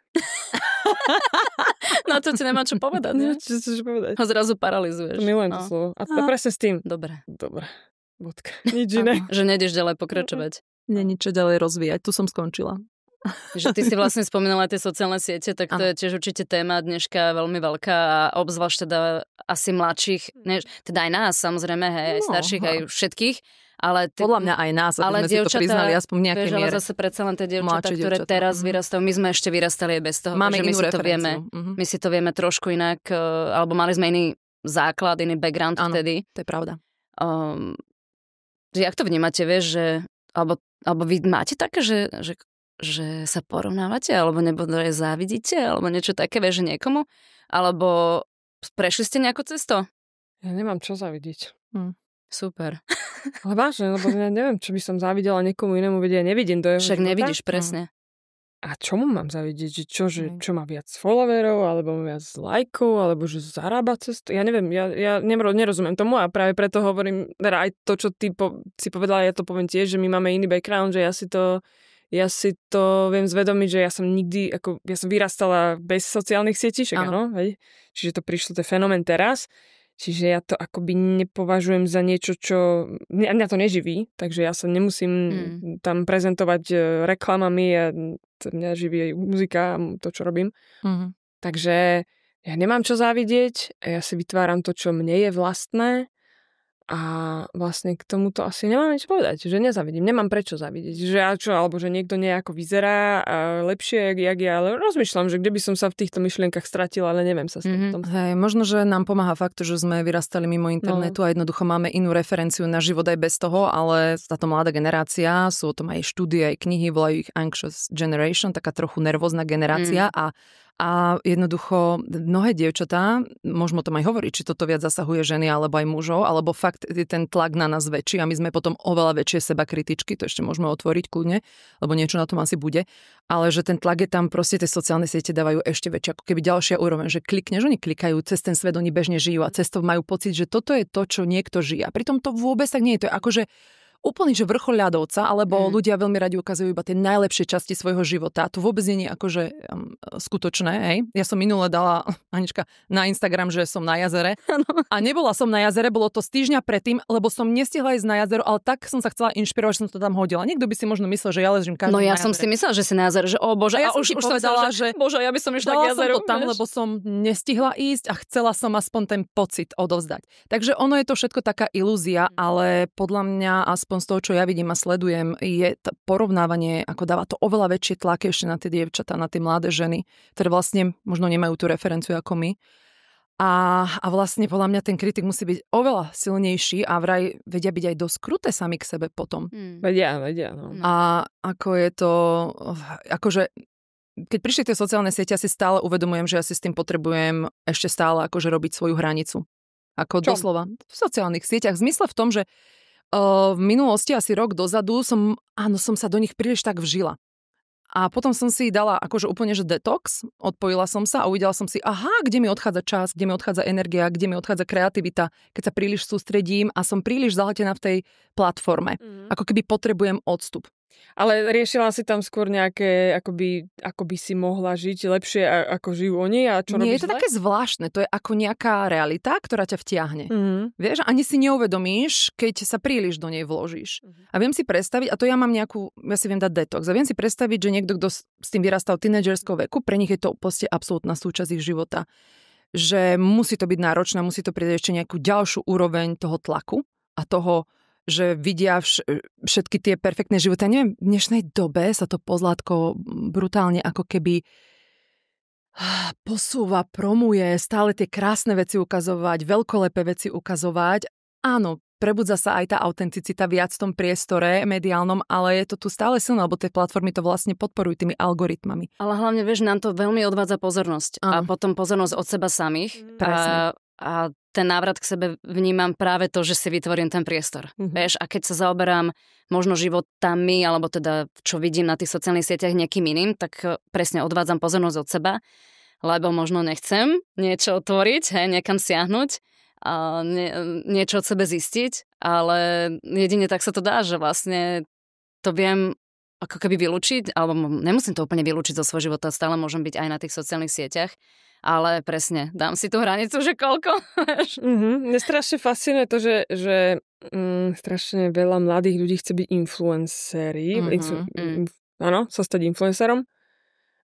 No to ti nemá čo povedať, ne? Čo povedať? Ho zrazu paralizuješ. Milujem to slovo. A to presne s tým. Dobre. Bodka. Nič iné. Že nejdeš ďalej pokračovať. Není čo ďalej rozvíjať, tu som skončila. Že ty si vlastne spomínala tie sociálne siete, tak to je tiež určite téma dneška veľmi veľká a obzvlášť teda asi mladších, teda aj nás samozrejme, hej, aj starších, aj všetkých. Ale podľa mňa aj nás, aby sme si to priznali aspoň v nejakej miere. Ale zase predsa len tie dievčatá, ktoré teraz vyrastajú, my sme ešte vyrastali aj bez toho. Máme inú referenciu. My si to vieme trošku inak, alebo mali sme iný základ, iný background vtedy. To je pravda. Jak to vnímate, vieš, že alebo vy máte také, že sa porovnávate, alebo nebodaj závidíte, alebo niečo také, vieš, že niekomu? Alebo prešli ste nejakú cestu? Ja nemám čo závidieť. Super. Ale vážne, lebo ja neviem, čo by som závidela niekomu inému, vedia, ja nevidím do jeho Však života. nevidíš, presne. A čomu mám závidieť? Čo má viac followerov, alebo má viac lajkov, alebo že zarába cez to? Ja neviem, ja nerozumiem tomu a práve preto hovorím, teda aj to, čo ty si povedala, ja to poviem tiež, že my máme iný background, že ja si to viem zvedomiť, že ja som vyrastala bez sociálnych sietí, však áno, čiže to prišlo, to je fenomén teraz. Čiže ja to akoby nepovažujem za niečo, čo... Mňa to neživí, takže ja sa nemusím tam prezentovať reklamami a mňa živí aj muzika a to, čo robím. Takže ja nemám čo závidieť, ja si vytváram to, čo mne je vlastné a vlastne k tomuto asi nemám nič povedať, že nezavidím, nemám prečo zavidieť, že ja čo, alebo že niekto nejako vyzerá lepšie, jak ja, ale rozmýšľam, že kde by som sa v týchto myšlienkach stratila, ale neviem sa s tom. Hej, možno, že nám pomáha fakt, že sme vyrastali mimo internetu a jednoducho máme inú referenciu na život aj bez toho, ale táto mladá generácia, sú o tom aj štúdie, aj knihy, volajú ich Anxious Generation, taká trochu nervózna generácia a jednoducho mnohé dievčatá, môžeme o tom aj hovoriť, či toto viac zasahuje ženy alebo aj mužov, alebo fakt je ten tlak na nás väčší a my sme potom oveľa väčšie sebakritičky, to ešte môžeme otvoriť kľudne, lebo niečo na tom asi bude, ale že ten tlak je tam, proste tie sociálne siete dávajú ešte väčšie, ako keby ďalšia úroveň, že klikneš, oni klikajú, cez ten svet oni bežne žijú a cez to majú pocit, že toto je to, čo niekto žije. A pritom to vôbec tak nie je, to je akože úplný, že vrchol ľadovca, alebo ľudia veľmi radi ukazujú iba tie najlepšie časti svojho života. To vôbec nie je akože skutočné, hej. Ja som minule dala, Anička, na Instagram, že som na jazere. A nebola som na jazere, bolo to z týždňa predtým, lebo som nestihla ísť na jazero, ale tak som sa chcela inšpirovať, že som to tam hodila. Niekto by si možno myslel, že ja ležím každý No ja na som si myslela, že si na jazere, že o bože, a ja už povedala, že bože, ja by som išla k jazeru. Som to tam, lebo som nestihla ísť a chcela som aspoň ten pocit odovzdať. Takže ono je to všetko taká ilúzia, ale podľa mňa aspoň z toho, čo ja vidím a sledujem, je porovnávanie, ako dáva to oveľa väčšie tlaky ešte na tie dievčatá, na tie mladé ženy, ktoré vlastne možno nemajú tú referenciu ako my. A vlastne podľa mňa ten kritik musí byť oveľa silnejší a vraj vedia byť aj dosť kruté sami k sebe potom. Vedia, no. A ako je to, akože keď prišli tie sociálne siete, ja si stále uvedomujem, že ja si s tým potrebujem ešte stále akože robiť svoju hranicu. Ako doslova v sociálnych sieťach. V zmysle v tom, že v minulosti, asi rok dozadu, som sa do nich príliš tak vžila. A potom som si dala akože úplne, že detox, odpojila som sa a uvidela som si, kde mi odchádza čas, kde mi odchádza energia, kde mi odchádza kreativita, keď sa príliš sústredím a som príliš zahltená v tej platforme. Ako keby potrebujem odstup. Ale riešila si tam skôr nejaké, ako by si mohla žiť lepšie, ako žijú oni a čo robíš? Nie, je to také zvláštne. To je ako nejaká realita, ktorá ťa vtiahne. Vieš, ani si neuvedomíš, keď sa príliš do nej vložíš. A viem si predstaviť, a to ja si viem dať detox, a viem si predstaviť, že niekto, kto s tým vyrastal v tínedžerskom veku, pre nich je to proste absolútna súčasť ich života. Že musí to byť náročné, musí to prieť ešte nejakú ďalšiu úroveň toho tlaku a toho, že vidia všetky tie perfektné životy. Ja neviem, v dnešnej dobe sa to pozlátko brutálne ako keby posúva, promuje, stále tie krásne veci ukazovať, veľkolepé veci ukazovať. Áno, prebudza sa aj tá autenticita viac v tom priestore mediálnom, ale je to tu stále silné, lebo tie platformy to vlastne podporujú tými algoritmami. Ale hlavne, vieš, nám to veľmi odvádza pozornosť. A potom pozornosť od seba samých. A ten návrat k sebe vnímam práve to, že si vytvorím ten priestor. Vieš, a keď sa zaoberám možno životami, alebo teda čo vidím na tých sociálnych sieťach niekým iným, tak presne odvádzam pozornosť od seba, lebo možno nechcem niečo otvoriť, niekam siahnuť a niečo od sebe zistiť, ale jedine tak sa to dá, že vlastne to viem ako keby vylúčiť, alebo nemusím to úplne vylúčiť zo svojho života, stále môžem byť aj na tých sociálnych sieťach, ale presne, dám si tú hranicu, že koľko. Mne strašne fascinuje to, že strašne veľa mladých ľudí chce byť influenceri. Áno, sa stať influencerom.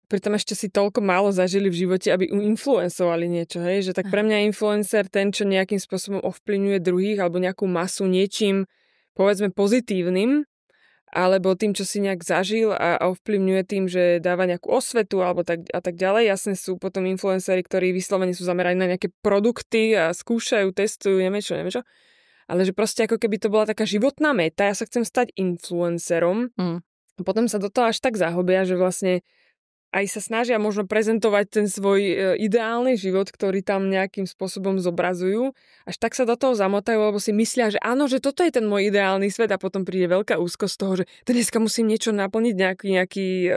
Pritom ešte si toľko málo zažili v živote, aby influencovali niečo, hej? Že tak pre mňa je influencer ten, čo nejakým spôsobom ovplyvňuje druhých alebo nejakú masu niečím, povedzme, pozitívnym, alebo tým, čo si nejak zažil a ovplyvňuje tým, že dáva nejakú osvetu alebo tak a tak ďalej. Jasne sú potom influenceri, ktorí vyslovene sú zameraní na nejaké produkty a skúšajú, testujú, neviem čo. Ale že proste ako keby to bola taká životná meta, ja sa chcem stať influencerom. A potom sa do toho až tak zahobia, že vlastne aj sa snažia možno prezentovať ten svoj ideálny život, ktorý tam nejakým spôsobom zobrazujú. Až tak sa do toho zamotajú, lebo si myslia, že áno, že toto je ten môj ideálny svet a potom príde veľká úzkosť z toho, že dneska musím niečo naplniť,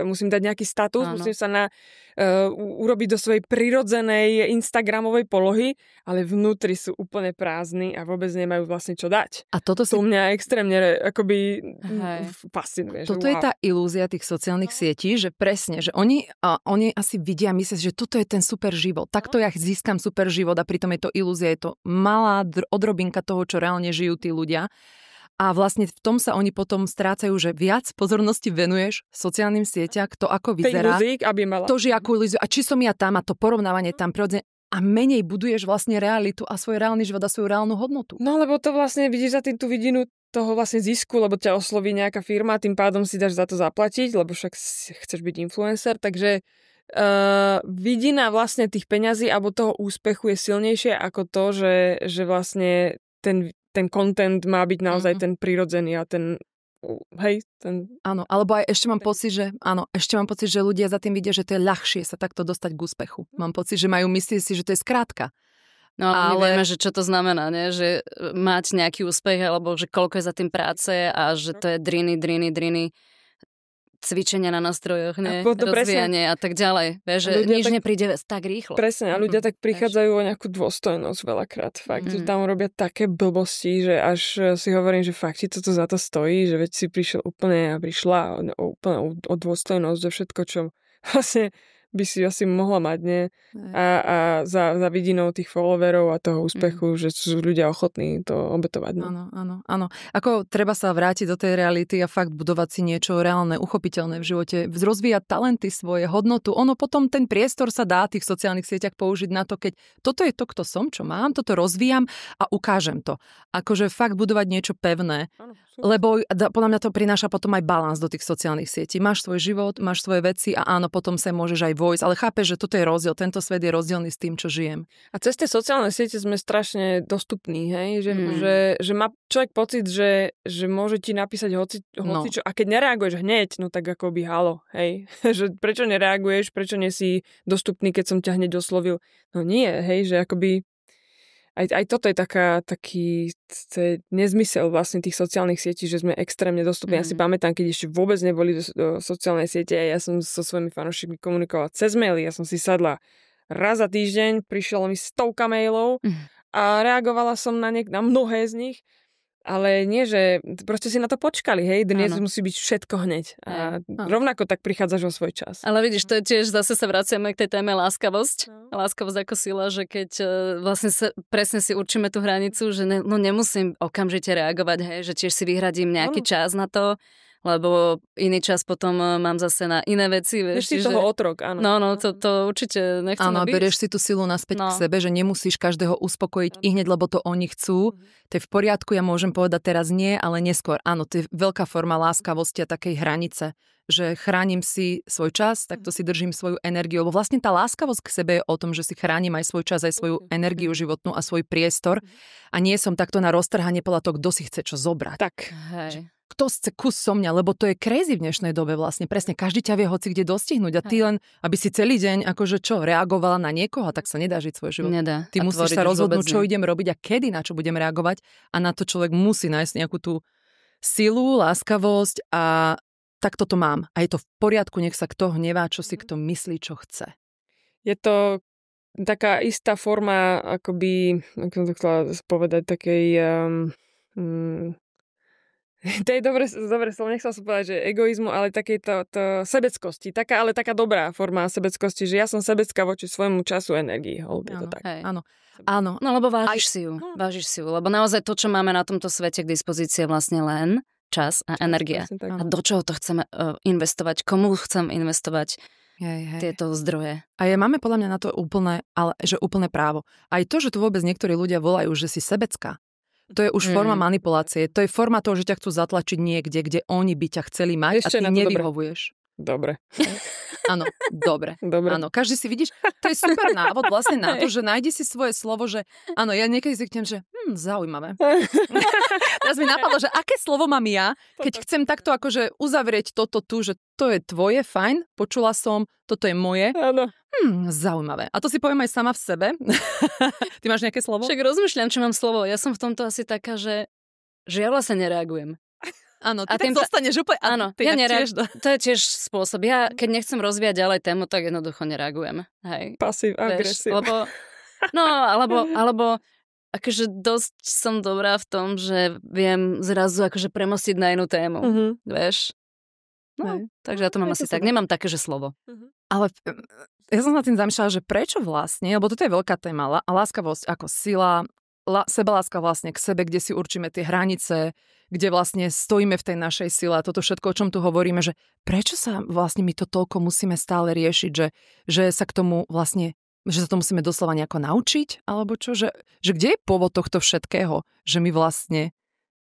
musím dať nejaký status, musím sa urobiť do svojej prirodzenej instagramovej polohy, ale vnútri sú úplne prázdni a vôbec nemajú vlastne čo dať. A toto to mňa extrémne akoby fascinuje. Toto je tá ilúzia tých sociálnych sietí, že presne, že oni asi vidia, myslia, že toto je ten super život. Takto ja získam super život a pritom je to ilúzia, je to malá odrobinka toho, čo reálne žijú tí ľudia. A vlastne v tom sa oni potom strácajú, že viac pozornosti venuješ sociálnym sieťam, to ako vyzerá, to, že akú ilúziu, a či som ja tam a to porovnávanie tam prirodzene, a menej buduješ vlastne realitu a svoj reálny život a svoju reálnu hodnotu. No lebo to vlastne vidíš za tým tú vidinu toho vlastne zisku, lebo ťa osloví nejaká firma, tým pádom si dáš za to zaplatiť, lebo však chceš byť influencer, takže vidina vlastne tých peňazí alebo toho úspechu je silnejšie ako to, že vlastne ten content má byť naozaj ten prirodzený a ten Áno, alebo aj ešte mám pocit, že ľudia za tým vidia, že to je ľahšie sa takto dostať k úspechu. Mám pocit, že myslí si, že to je skrátka. No ale my vieme, že čo to znamená, ne? Že mať nejaký úspech, alebo že koľko je za tým práce a že to je driny, cvičenia na nástrojoch, ne? Rozvíjanie a tak ďalej. Vieš, že nič nepríde tak rýchlo. Presne, a ľudia tak prichádzajú o nejakú dôstojnosť veľakrát. Fakt, že tam robia také blbosti, že až si hovorím, že fakt, či toto za to stojí, že veď si prišiel úplne a prišla úplne o dôstojnosť, že všetko, čo vlastne by si asi mohla mať, nie? A za vidinou tých followerov a toho úspechu, že sú ľudia ochotní to obetovať. No? Áno. Ako treba sa vrátiť do tej reality a fakt budovať si niečo reálne, uchopiteľné v živote, rozvíjať talenty svoje, hodnotu. Ono potom ten priestor sa dá v tých sociálnych sieťach použiť na to, keď toto je to, kto som, čo mám, toto rozvíjam a ukážem to. Akože fakt budovať niečo pevné. Lebo podľa mňa to prináša potom aj balans do tých sociálnych sietí. Máš svoj život, máš svoje veci a áno, potom sa môžeš aj vojsť, ale chápeš, že toto je rozdiel, tento svet je rozdielný s tým, čo žijem. A cez tie sociálne siete sme strašne dostupní, hej? Že má človek pocit, že môže ti napísať hocičo a keď nereaguješ hneď, no tak ako by halo, hej? Že prečo nereaguješ, prečo nie si dostupný, keď som ťa hneď oslovil? No nie, hej, že akoby aj toto je taký nezmysel vlastne tých sociálnych sietí, že sme extrémne dostupní. Ja si pamätám, keď ešte vôbec neboli do sociálnej siete, ja som so svojimi fanúšikmi komunikovala cez maily, ja som si sadla raz za týždeň, prišlo mi 100 mailov a reagovala som na mnohé z nich, ale nie, že proste si na to počkali, hej, dnes musí byť všetko hneď. A rovnako tak prichádzaš o svoj čas. Ale vidíš, to je tiež, zase sa vraciame k tej téme láskavosť. Láskavosť ako sila, že keď vlastne presne si určíme tú hranicu, že nemusím okamžite reagovať, hej, že tiež si vyhradím nejaký čas na to, lebo iný čas potom mám zase na iné veci. Vieš si toho otrok, áno. No, to určite nechcem byť. Áno, berieš si tú silu naspäť k sebe, že nemusíš každého uspokojiť ihneď, lebo to oni chcú. To je v poriadku, ja môžem povedať teraz nie, ale neskôr. Áno, to je veľká forma láskavosti a takej hranice, že chránim si svoj čas, takto si držím svoju energiu, lebo vlastne tá láskavosť k sebe je o tom, že si chránim aj svoj čas, aj svoju energiu životnú a svoj priestor a nie som takto na roztrhanie podľa toho, kto si chce čo zobrať. Tak. Hej. Kto chce kus so mňa, lebo to je crazy v dnešnej dobe vlastne. Presne, každý ťa vie hoci kde dostihnúť a ty len, aby si celý deň akože reagovala na niekoho, tak sa nedá žiť svoj život. Nedá. Ty musíš sa rozhodnúť, čo idem robiť a kedy na čo budem reagovať a na to človek musí nájsť nejakú tú silu, láskavosť a tak toto mám. A je to v poriadku, nech sa kto hnevá, čo si kto myslí, čo chce. Je to taká istá forma, akoby, ako som to chcela povedať, takej To je dobre slovo, nechcel som povedať, že egoizmu, ale takej to sebeckosti. Ale taká dobrá forma sebeckosti, že ja som sebecká voči svojmu času, energii. Je to tak. Áno. Áno. No lebo vážiš si ju. Lebo naozaj to, čo máme na tomto svete k dispozícii je vlastne len čas a energia. A do čoho to chceme investovať? Komu chcem investovať tieto zdroje? A máme podľa mňa na to úplné právo. Aj to, že tu vôbec niektorí ľudia volajú, že si sebecká. To je už forma manipulácie. To je forma toho, že ťa chcú zatlačiť niekde, kde oni by ťa chceli mať a ty nevyhovuješ. Dobre. Áno, dobre. Áno, každý si vidíš, to je super návod vlastne na to, že nájdi si svoje slovo, že áno, ja niekedy zvyknem, že zaujímavé. Teraz mi napadlo, že aké slovo mám ja, keď chcem takto akože uzavrieť toto tu, že to je tvoje, fajn, počula som, toto je moje. Áno. Zaujímavé. A to si poviem aj sama v sebe. Ty máš nejaké slovo? Však rozmýšľam, či mám slovo. Ja som v tomto asi taká, že ja vlastne nereagujem. Áno, ty tak zostaneš úplne... Áno, ja nereagujem. To je tiež spôsob. Ja, keď nechcem rozvíjať ďalej tému, tak jednoducho nereagujem. Hej. Pasív, agresív. Alebo akože dosť som dobrá v tom, že viem zrazu akože premostiť na inú tému. Vieš? No, takže ja to mám asi tak. Nemám také, že slovo. Ale ja som nad tým zamýšľala, že prečo vlastne, lebo toto je veľká téma, láskavosť ako sila, sebaláska vlastne k sebe, kde si určíme tie hranice, kde vlastne stojíme v tej našej sile a toto všetko, o čom tu hovoríme, že prečo sa vlastne my to toľko musíme stále riešiť, že sa k tomu vlastne, že sa to musíme doslova nejako naučiť, alebo čo, že kde je pôvod tohto všetkého, že my vlastne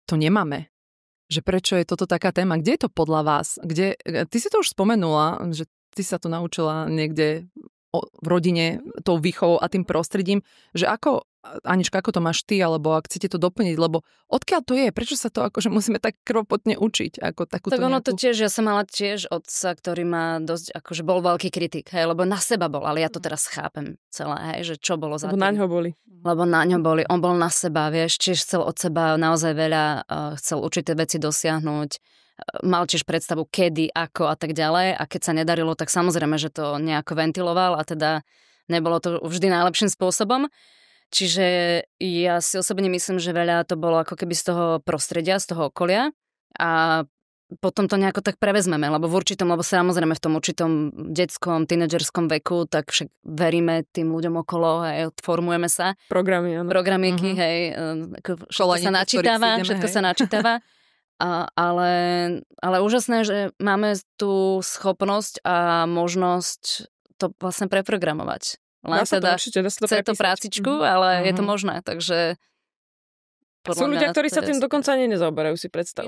to nemáme. Že prečo je toto taká téma? Kde je to podľa vás? Ty si to už spomenula, že ty sa to naučila niekde v rodine tou výchovou a tým prostredím, že ako, Anička, ako to máš ty, alebo ak chcete to doplniť, lebo odkiaľ to je? Prečo sa to akože musíme tak krvopotne učiť? Ako takúto tak ono to tiež, ja som mala tiež otca, ktorý ma dosť, akože bol veľký kritik, hej, lebo na seba bol, ale ja to teraz chápem celé, hej, že čo bolo za tým. Lebo na ňo boli. On bol na seba, vieš, tiež chcel od seba naozaj veľa, chcel určité veci dosiahnuť, mal tiež predstavu kedy, ako a tak ďalej a keď sa nedarilo, tak samozrejme, že to nejako ventiloval a teda nebolo to vždy najlepším spôsobom. Čiže ja si osobne myslím, že veľa to bolo ako keby z toho prostredia, z toho okolia a potom to nejako tak prevezmeme, lebo lebo samozrejme v tom určitom detskom, tínedžerskom veku, tak však veríme tým ľuďom okolo, hej, formujeme sa. Programiky, hej, všetko sa načítava. Ale úžasné, že máme tú schopnosť a možnosť to vlastne preprogramovať. Len teda chce to prácičku, ale je to možné, takže... Sú ľudia, ktorí sa tým dokonca ani nezaoberajú, si predstav.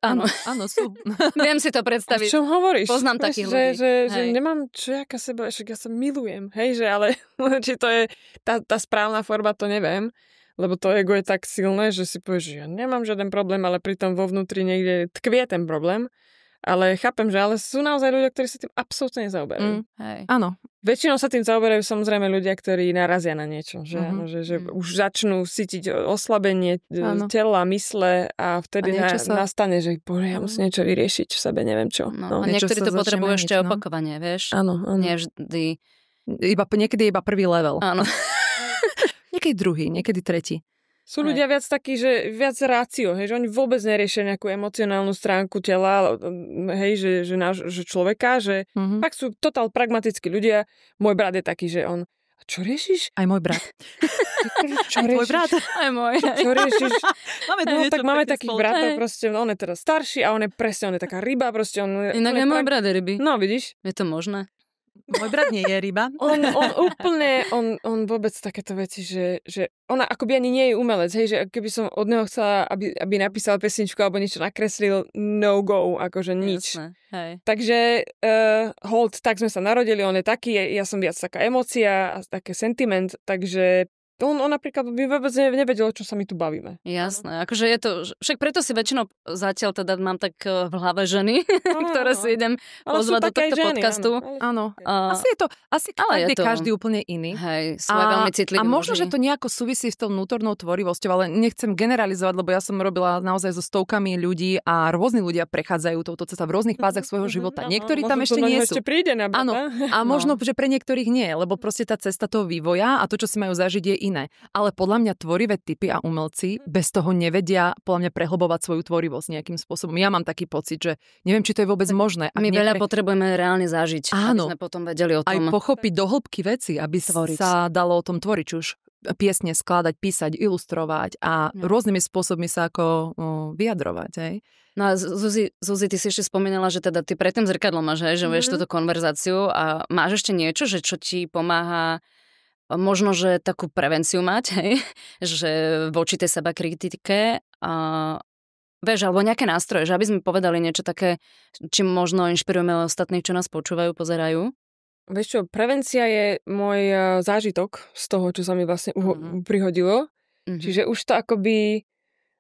Áno, sú. Viem si to predstaviť. O čom hovoríš? Poznám takých ľudí. Že nemám jaká seba, však ja sa milujem, hej, že ale či to je tá správna forma, to neviem. Lebo to ego je tak silné, že si povieš, že ja nemám žiaden problém, ale pritom vo vnútri niekde tkvie ten problém. Ale chápem, že ale sú naozaj ľudia, ktorí sa tým absolútne nezaoberajú. Áno. Väčšinou sa tým zaoberajú samozrejme ľudia, ktorí narazia na niečo. Že už začnú cítiť oslabenie tela, mysle a vtedy nastane, že bože, ja musím niečo vyriešiť v sebe, neviem čo. No. A niektorí to potrebujú ešte opakovanie, vieš? Áno. Nie vždy. Niekedy iba prvý level. Áno. Niekedy druhý, niekedy tretí. Sú ľudia viac takí, že viac rácio, hej, že oni vôbec neriešia nejakú emocionálnu stránku tela, hej, že človeka, že fakt sú totál pragmatickí ľudia. Môj brat je taký, že on, čo riešiš? Aj môj brat. Čo riešiš? Tvoj brat? Aj môj. Čo riešiš? Máme takých spoločné. bratov, proste, on je teraz starší a on je taká ryba, proste. Inak aj môj brat je ryby. No, vidíš? Je to možné? Môj brat nie je ryba. On vôbec takéto veci, že ona akoby ani nie je umelec, hej, že keby som od neho chcela, aby napísal pesničku alebo niečo nakreslil, no go, akože nič. Jasné, hej. Takže hold, tak sme sa narodili, on je taký, ja som viac taká emócia a také sentiment, takže on napríklad by vôbec nevedel, čo sa my tu bavíme. Jasné, akože je to, však preto si väčšinou zatiaľ teda mám tak v hlave ženy, ktoré si idem pozvať do tohto podcastu. Áno. Asi každý úplne iný. Hej, sú veľmi citliví. A možno, že to nejako súvisí s tou vnútornou tvorivosťou, ale nechcem generalizovať, lebo ja som robila naozaj so stovkami ľudí a rôzni ľudia prechádzajú touto cestou v rôznych fázach svojho života. Niektorí tam ešte nie sú. Príde na áno. A možno, že pre niektorých nie, lebo proste tá cesta toho vývoja a to, čo si majú zažiť, je iné. Ale podľa mňa tvorivé typy a umelci bez toho nevedia podľa mňa prehlbovať svoju tvorivosť nejakým spôsobom. Ja mám taký pocit, že neviem, či to je vôbec možné. My veľa potrebujeme reálne zažiť, áno, aby sme potom vedeli o tom. Aj pochopiť do hĺbky veci, aby sa dalo o tom tvoriť, či už piesne skladať, písať, ilustrovať a rôznymi spôsobmi sa ako vyjadrovať. Hej? No a Zuzi, ty si ešte spomínala, že teda ty pred tým zrkadlom máš, že vieš túto konverzáciu a máš ešte niečo, že čo ti pomáha možno, že takú prevenciu mať, hej? Že voči tej seba kritike a vieš, alebo nejaké nástroje, že aby sme povedali niečo také, čím možno inšpirujeme ostatných, čo nás počúvajú, pozerajú. Vieš čo, prevencia je môj zážitok z toho, čo sa mi vlastne prihodilo. Čiže už to akoby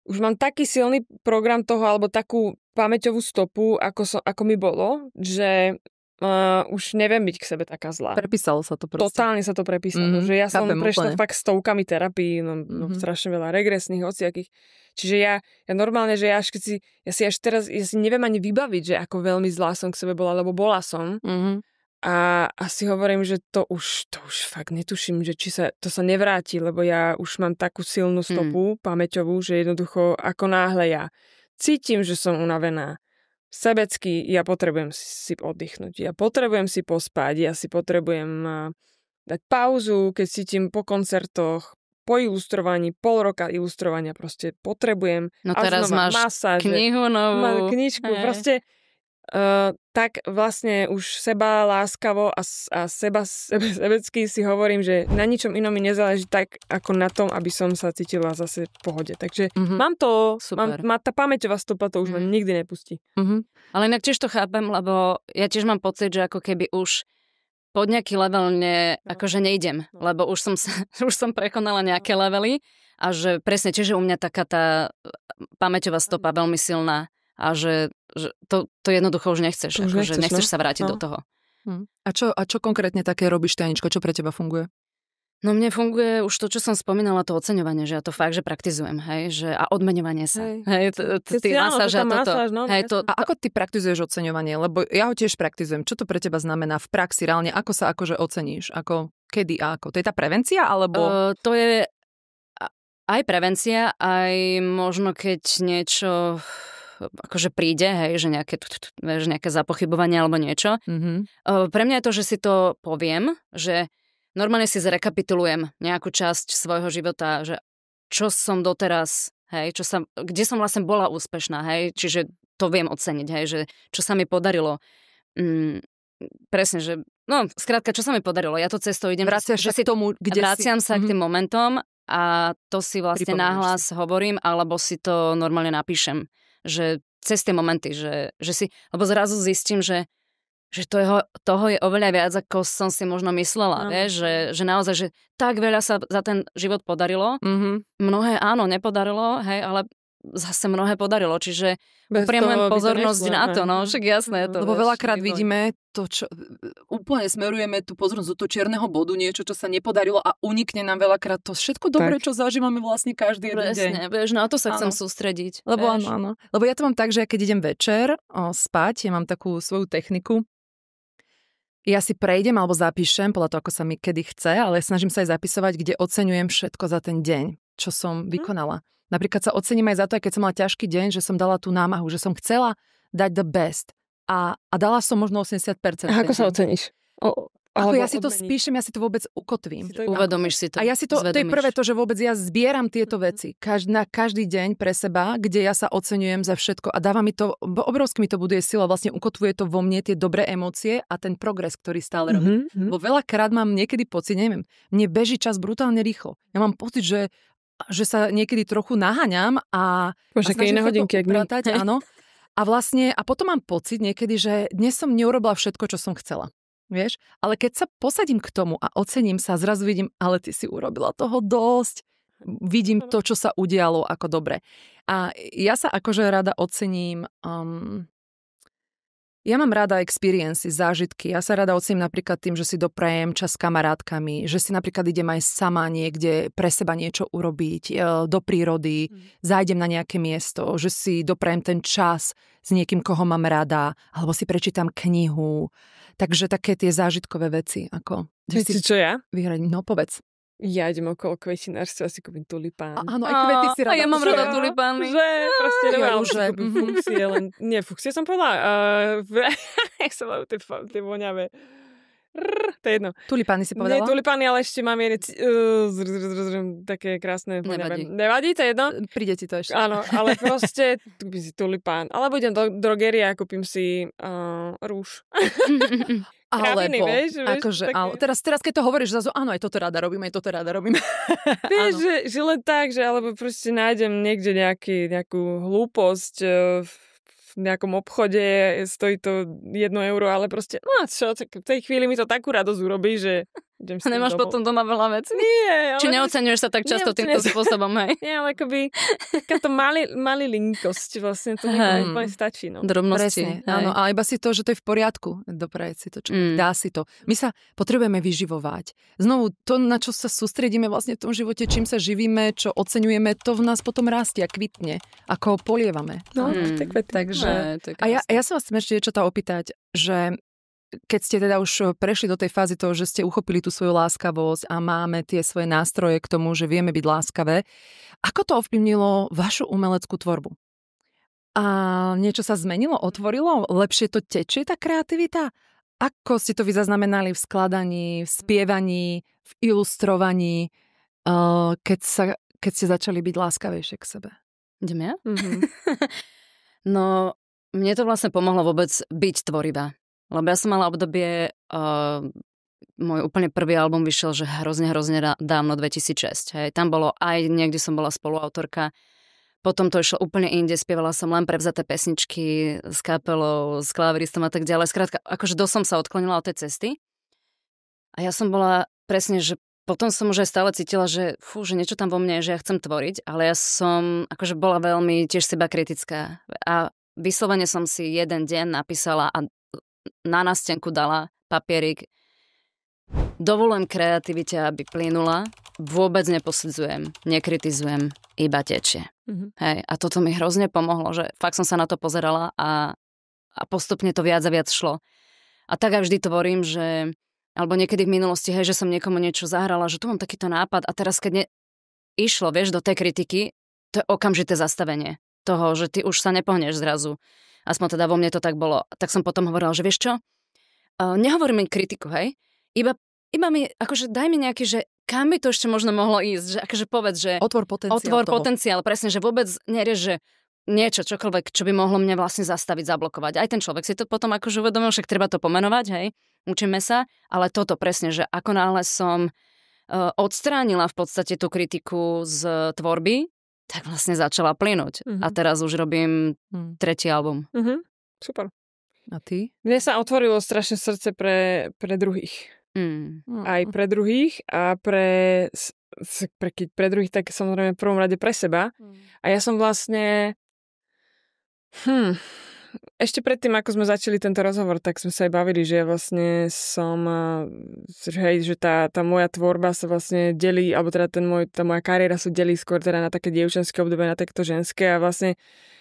už mám taký silný program toho, alebo takú pamäťovú stopu, ako mi bolo, že už neviem byť k sebe taká zlá. Prepísalo sa to proste. Totálne sa to prepísalo. Že ja som prešla fakt stovkami terapií, strašne veľa regresných, hociakých. Čiže ja normálne, že ja si až teraz, ja si neviem ani vybaviť, že ako veľmi zlá som k sebe bola, lebo bola som. A si hovorím, že to už fakt netuším, že či to sa nevráti, lebo ja už mám takú silnú stopu pamäťovú, že jednoducho ako náhle ja cítim, že som unavená, sebecky, ja potrebujem si oddychnúť, ja potrebujem si pospať, ja si potrebujem dať pauzu, keď cítim po koncertoch, po ilustrovaní, pol roka ilustrovania, proste potrebujem. No teraz máš masáže, knihu novú. Knižku, proste tak vlastne už seba láskavo a sebecky si hovorím, že na ničom inom mi nezáleží tak, ako na tom, aby som sa cítila zase v pohode. Takže mám to, tá pamäťová stopa to už ma nikdy nepustí. Ale inak tiež to chápem, lebo ja tiež mám pocit, že ako keby už pod nejaký level akože nejdem, lebo už som prekonala nejaké levely a že presne tiež je u mňa taká tá pamäťová stopa veľmi silná. A že to jednoducho už nechceš. Akože nechceš sa vrátiť do toho. A čo konkrétne také robíš, Aničko? Čo pre teba funguje? No mne funguje už to, čo som spomínala, to oceňovanie, že ja to fakt, že praktizujem, hej, že a odmeňovanie sa. Hej, ty masáž a toto. A ako ty praktizuješ oceňovanie? Lebo ja ho tiež praktizujem. Čo to pre teba znamená v praxi reálne? Ako sa akože oceníš? Ako, kedy a ako? To je tá prevencia, alebo... To je aj prevencia, aj možno keď niečo akože príde, hej, že nejaké zapochybovanie alebo niečo. Pre mňa je to, že si to poviem, že normálne si zrekapitulujem nejakú časť svojho života, že čo som doteraz, hej, kde som vlastne bola úspešná, hej, čiže to viem oceniť, hej, že čo sa mi podarilo. Presne, že skrátka, čo sa mi podarilo, ja to cestou idem, vraciam sa k tým momentom a to si vlastne nahlas hovorím, alebo si to normálne napíšem. Že cez tie momenty, že si, lebo zrazu zistím, že toho je oveľa viac, ako som si možno myslela, vieš, že naozaj, že tak veľa sa za ten život podarilo, mnohé áno, nepodarilo, hej, ale zase mnohé podarilo, čiže upriamujem pozornosť na to, no, však jasné. Lebo veľakrát vidíme to, čo úplne smerujeme tú pozornosť do toho čierneho bodu, niečo, čo sa nepodarilo a unikne nám veľakrát to všetko dobré, čo zažívame vlastne každý deň. Presne, vieš, na to sa chcem sústrediť. Lebo áno. Lebo ja to mám tak, že keď idem večer spať, ja mám takú svoju techniku, ja si prejdem alebo zapíšem, podľa toho, ako sa mi kedy chce, ale snažím sa aj zapisovať, kde oceňujem všetko za ten deň, čo som vykonala. Napríklad sa ocením aj za to, keď som mala ťažký deň, že som dala tú námahu, že som chcela dať the best. A dala som možno 80%. A ako sa oceníš? Ako ja si to spíšem, ja si to vôbec ukotvím. Uvedomíš si to. A ja si to je prvé to, že vôbec ja zbieram tieto veci. Na každý deň pre seba, kde ja sa oceňujem za všetko a dáva mi to, obrovsky mi to buduje sila, vlastne ukotvuje to vo mne tie dobré emócie a ten progres, ktorý stále robím. Bo veľakrát mám niekedy pocit, neviem, mne beží čas brutálne rýchlo. Ja mám pocit, že sa niekedy trochu naháňam a snažím sa to upratať, áno. A vlastne, a potom mám pocit niekedy, že dnes som neurobila všetko, čo som chcela. Vieš? Ale keď sa posadím k tomu a ocením sa, zrazu vidím, ale ty si urobila toho dosť. Vidím to, čo sa udialo ako dobre. A ja sa akože rada ocením... Ja mám rada experiences, zážitky. Ja sa rada ocením napríklad tým, že si doprajem čas s kamarátkami, že si napríklad idem aj sama niekde pre seba niečo urobiť, do prírody, zájdem na nejaké miesto, že si doprajem ten čas s niekým, koho mám rada, alebo si prečítam knihu. Takže také tie zážitkové veci. Ako, čo ja? Vyhrať, no povedz. Ja idem okolo kvetinárstva, si kúpim tulipán. Áno, aj kvety si rada. A ja mám rada tulipány. Že proste nemám že. kúpim funkcie, len... Nie, funkcie som povedala. Jak sa volajú tie voňavé. To je jedno. Tulipány si povedala? Nie tulipány, ale ešte mám jedné také krásne voňavé. Nevadí, to je jedno? Príde ti to ešte. Áno, ale proste kúpim si tulipán. Alebo idem do drogerie a kúpim si rúž. Kráviny, vieš, akože, také... teraz keď to hovoríš, zrazu áno, aj toto rada robíme. Vieš, že len tak, že alebo proste nájdem niekde nejakú hlúposť v nejakom obchode, stojí to 1 euro, ale proste, no čo, v tej chvíli mi to takú radosť urobí, že idem s tým Nemáš domov. potom doma veľa vecí? Nie, ale... Či neoceňuješ sa tak často týmto spôsobom, hej? Nie, ale akoby takáto malilinkosť vlastne to niekomu úplne stačí, no. Drobnosti. Presne, áno, a iba si to, že to je v poriadku, doprajeť si to, dá si to. My sa potrebujeme vyživovať. Znovu, to, na čo sa sústredíme vlastne v tom živote, čím sa živíme, čo oceňujeme, to v nás potom rastie a kvitne, ako ho polievame. No, takže... A ja sa vás chcem ešte niečo opýtať, že keď ste teda už prešli do tej fázy toho, že ste uchopili tú svoju láskavosť a máme tie svoje nástroje k tomu, že vieme byť láskavé, ako to ovplyvnilo vašu umeleckú tvorbu? A niečo sa zmenilo, otvorilo? Lepšie to tečie, tá kreativita? Ako ste to vy zaznamenali v skladaní, v spievaní, v ilustrovaní, keď ste začali byť láskavejšie k sebe? Idem ja? No, mne to vlastne pomohlo vôbec byť tvorivá. Lebo ja som mala obdobie, môj úplne prvý album vyšiel, že hrozne dávno, 2006. Hej. Tam bolo aj niekde som bola spoluautorka. Potom to išlo úplne inde, spievala som len prevzaté pesničky s kapelou, s klaviristom a tak ďalej. Skrátka, akože dosť som sa odklonila od tej cesty. A ja som bola presne, že potom som už aj stále cítila, že že niečo tam vo mne je, že ja chcem tvoriť, ale ja som akože bola veľmi tiež seba kritická. A vyslovene som si jeden deň napísala a na nástenku dala papierik. Dovolujem kreativite, aby plynula. Vôbec neposudzujem, nekritizujem, iba tečie. Hej, a toto mi hrozne pomohlo, že fakt som sa na to pozerala a postupne to viac a viac šlo. A tak aj vždy tvorím, že alebo niekedy v minulosti, hej, že som niekomu niečo zahrala, že tu mám takýto nápad a teraz keď išlo, vieš, do tej kritiky, to je okamžité zastavenie toho, že ty už sa nepohneš zrazu. Aspoň teda vo mne to tak bolo. Tak som potom hovorila, že vieš čo? Nehovor mi kritiku, hej? Iba mi, akože daj mi nejaký, že kam by to ešte možno mohlo ísť? Že akože povedz, že... Otvor potenciál, presne, že vôbec nerieš, že niečo, čokoľvek, čo by mohlo mňa vlastne zastaviť, zablokovať. Aj ten človek si to potom akože uvedomil, však treba to pomenovať, hej? Učíme sa, ale toto presne, že ako náhle som odstránila v podstate tú kritiku z tvorby, tak vlastne začala plynúť. A teraz už robím 3. album. Super. A ty? Mne sa otvorilo strašne srdce pre druhých. Aj pre druhých a pre druhých, tak samozrejme v prvom rade pre seba. A ja som vlastne ešte predtým, ako sme začali tento rozhovor, tak sme sa aj bavili, že ja vlastne som že tá moja tvorba sa vlastne delí, alebo teda tá moja kariéra sa delí skôr teda na také dievčenské obdobie, na takéto ženské a vlastne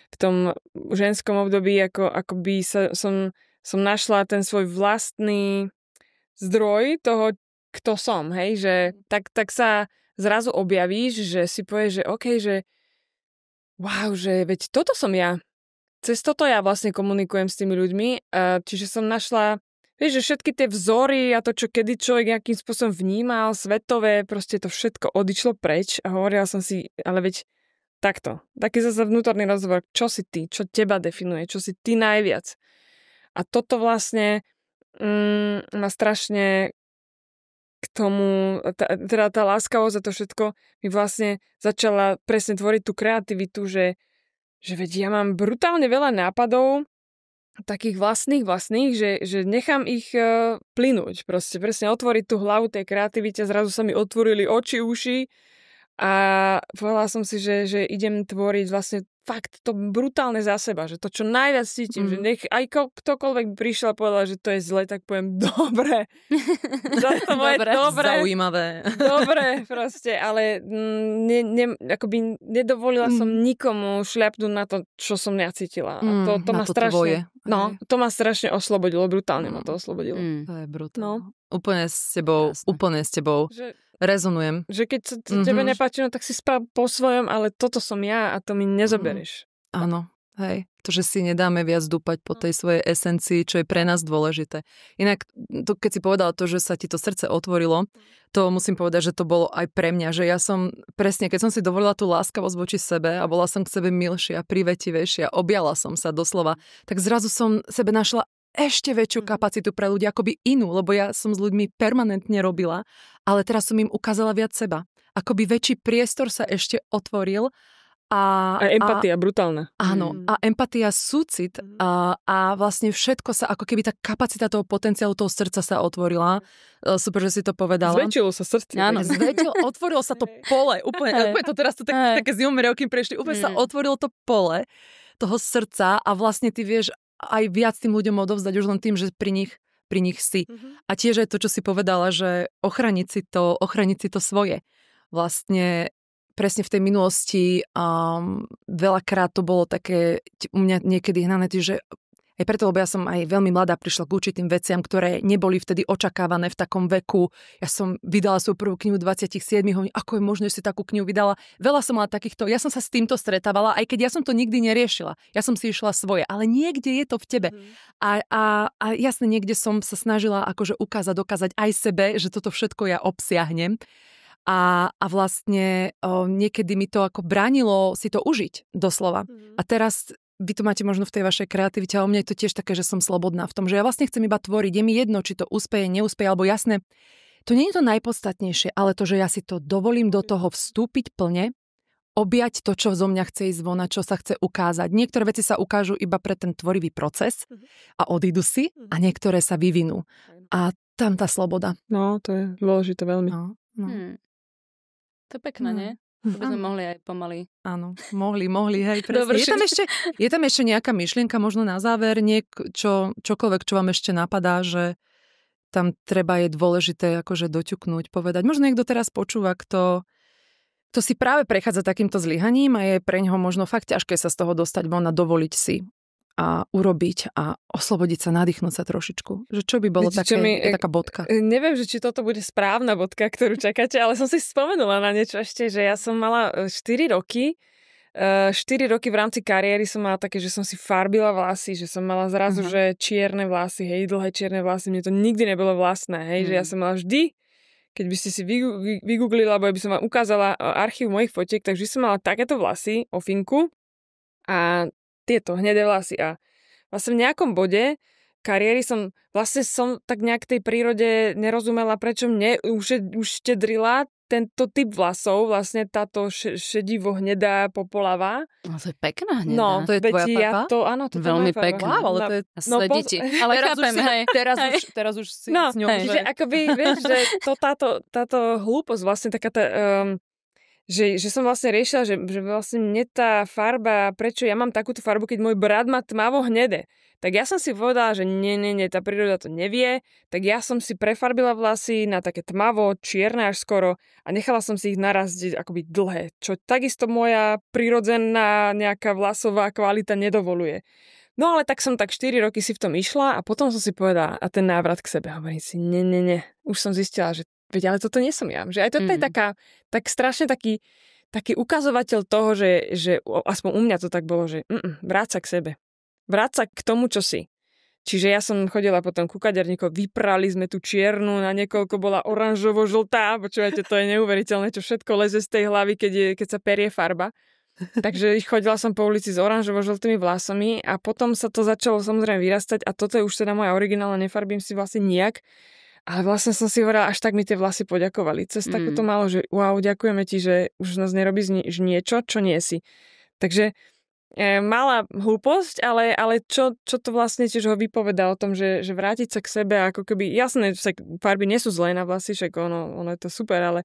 v tom ženskom období akoby som našla ten svoj vlastný zdroj toho, kto som, hej, že tak sa zrazu objavíš, že si povieš, že okej, že wow, že veď toto som ja. Cez toto ja vlastne komunikujem s tými ľuďmi, čiže som našla, vieš, že všetky tie vzory a to, čo kedy človek nejakým spôsobom vnímal, svetové, proste to všetko odišlo preč a hovorila som si, ale veď takto, taký zase vnútorný rozhovor, čo si ty, čo teba definuje, čo si ty najviac. A toto vlastne ma strašne k tomu, teda tá láskavosť a to všetko mi vlastne začala presne tvoriť tú kreativitu, že veď ja mám brutálne veľa nápadov, takých vlastných, že nechám ich plynúť. Proste presne otvoriť tú hlavu tej kreativite, zrazu sa mi otvorili oči, uši a povedala som si, že idem tvoriť vlastne fakt to brutálne za seba, že to čo najviac cítim, že nech aj ktokoľvek prišiel a povedal, že to je zle, tak poviem, dobre. dobre. Zaujímavé. Dobre, proste, ale akoby nedovolila som nikomu šľapnúť na to, čo som ja cítila. A to ma strašne, to ma strašne oslobodilo, brutálne ma to oslobodilo. To je brutálne. No. Úplne s tebou. Že rezonujem. Že keď sa tebe nepáči, no tak si správ po svojom, ale toto som ja a to mi nezobereš. Áno. Hej, to, že si nedáme viac dúpať po tej svojej esencii, čo je pre nás dôležité. Inak, to, keď si povedala to, že sa ti to srdce otvorilo, to musím povedať, že to bolo aj pre mňa, že ja som presne, keď som si dovolila tú láskavosť voči sebe a bola som k sebe milšia, privetivejšia, objala som sa doslova, tak zrazu som sebe našla ešte väčšiu kapacitu pre ľudí, akoby inú, lebo ja som s ľuďmi permanentne robila, ale teraz som im ukázala viac seba. Akoby väčší priestor sa ešte otvoril. A empatia, brutálna. Áno, a empatia, súcit a vlastne všetko sa, ako keby tá kapacita toho potenciálu, toho srdca sa otvorila. Super, že si to povedala. Zväčšilo sa srdce. Áno, otvorilo sa to pole. Úplne to teraz to také zjomerievky prešli. Úplne sa otvorilo to pole toho srdca a vlastne ty vieš aj viac tým ľuďom odovzdať už len tým, že pri nich si. A tiež aj to, čo si povedala, že ochraniť si to svoje. Vlastne presne v tej minulosti veľakrát to bolo také u mňa niekedy hnané, že aj preto, lebo ja som aj veľmi mladá prišla k určitým veciam, ktoré neboli vtedy očakávané v takom veku. Ja som vydala svoju prvú knihu 27, ako je možné, že si takú knihu vydala. Veľa som mala takýchto, ja som sa s týmto stretávala, aj keď ja som to nikdy neriešila. Ja som si išla svoje, ale niekde je to v tebe. A jasne, niekde som sa snažila akože dokázať aj sebe, že toto všetko ja obsiahnem. A vlastne niekedy mi to ako bránilo si to užiť, doslova. A teraz vy to máte možno v tej vašej kreativite, ale u mňa je to tiež také, že som slobodná v tom, že ja vlastne chcem iba tvoriť. Je mi jedno, či to úspeje, neúspeje, alebo jasné, to nie je to najpodstatnejšie, ale to, že ja si to dovolím do toho vstúpiť plne, objať to, čo zo mňa chce ísť von, čo sa chce ukázať. Niektoré veci sa ukážu iba pre ten tvorivý proces a odídu si a niektoré sa vyvinú. A tam tá sloboda. No, to je dôležité veľmi. No. To je pekné, nie? To by sme mohli aj pomaly. Áno, mohli, hej, presne. Je tam ešte nejaká myšlienka možno na záver, čokoľvek, čo vám ešte napadá, že tam treba je dôležité akože doťuknúť, povedať. Možno niekto teraz počúva, kto si práve prechádza takýmto zlyhaním a je pre ňoho možno fakt ťažké sa z toho dostať von a dovoliť si a urobiť a oslobodiť sa, nadýchnúť sa trošičku. Že čo by bolo taká bodka? Neviem, že či toto bude správna bodka, ktorú čakáte, ale som si spomenula na niečo ešte, že ja som mala 4 roky v rámci kariéry som mala také, že som si farbila vlasy, že som mala zrazu, že čierne vlasy, hej, dlhé čierne vlasy, mne to nikdy nebolo vlastné, hej, že ja som mala vždy, keď by ste si vygooglila, alebo by som vám ukázala archív mojich fotiek, takže som mala takéto vlasy, ofinku a tieto hnedé vlasy a vlastne v nejakom bode kariéry som tak nejak tej prírode nerozumela, prečo mne už štedrila tento typ vlasov, vlastne táto šedivo hnedá popolava. No to je pekná hnedá. No, to je tvoja farba? Áno, to je veľmi moja farba. pekná. Wow, ale to je... Sledíte. Ale chápem, hej. Teraz už si no, s ňou. Čiže akoby, vieš, že táto hlúposť, vlastne taká tá... Že som vlastne riešila, že vlastne mne tá farba, prečo ja mám takúto farbu, keď môj brat má tmavo hnedé. Tak ja som si povedala, že nie, tá príroda to nevie, tak ja som si prefarbila vlasy na také tmavo, čierne až skoro a nechala som si ich narazdiť akoby dlhé, čo takisto moja prírodzená nejaká vlasová kvalita nedovoluje. No ale tak som 4 roky si v tom išla a potom som si povedala, a ten návrat k sebe, hovorím si, nie, už som zistila, že veď, ale toto nie som ja. Že aj toto je tak strašne taký ukazovateľ toho, že aspoň u mňa to tak bolo, že vráť sa k sebe. Vráť sa k tomu, čo si. Čiže ja som chodila potom ku kaderníkovi, vyprali sme tú čiernu, na niekoľko bola oranžovo-žltá, počúvajte, to je neuveriteľné, čo všetko leze z tej hlavy, keď sa perie farba. Takže chodila som po ulici s oranžovo-žltými vlasami a potom sa to začalo samozrejme vyrastať a toto je už teda moja originálna, nefarbím si vlastne nijak. Ale vlastne som si hovorila, až tak mi tie vlasy poďakovali. Cez takúto málo, že wow, ďakujeme ti, že už nás nerobíš niečo, čo nie si. Takže malá hlúposť, ale čo to vlastne tiež ho vypovedá o tom, že vrátiť sa k sebe, ako keby, jasné, farby nie sú zlé na vlasy, však ono je to super, ale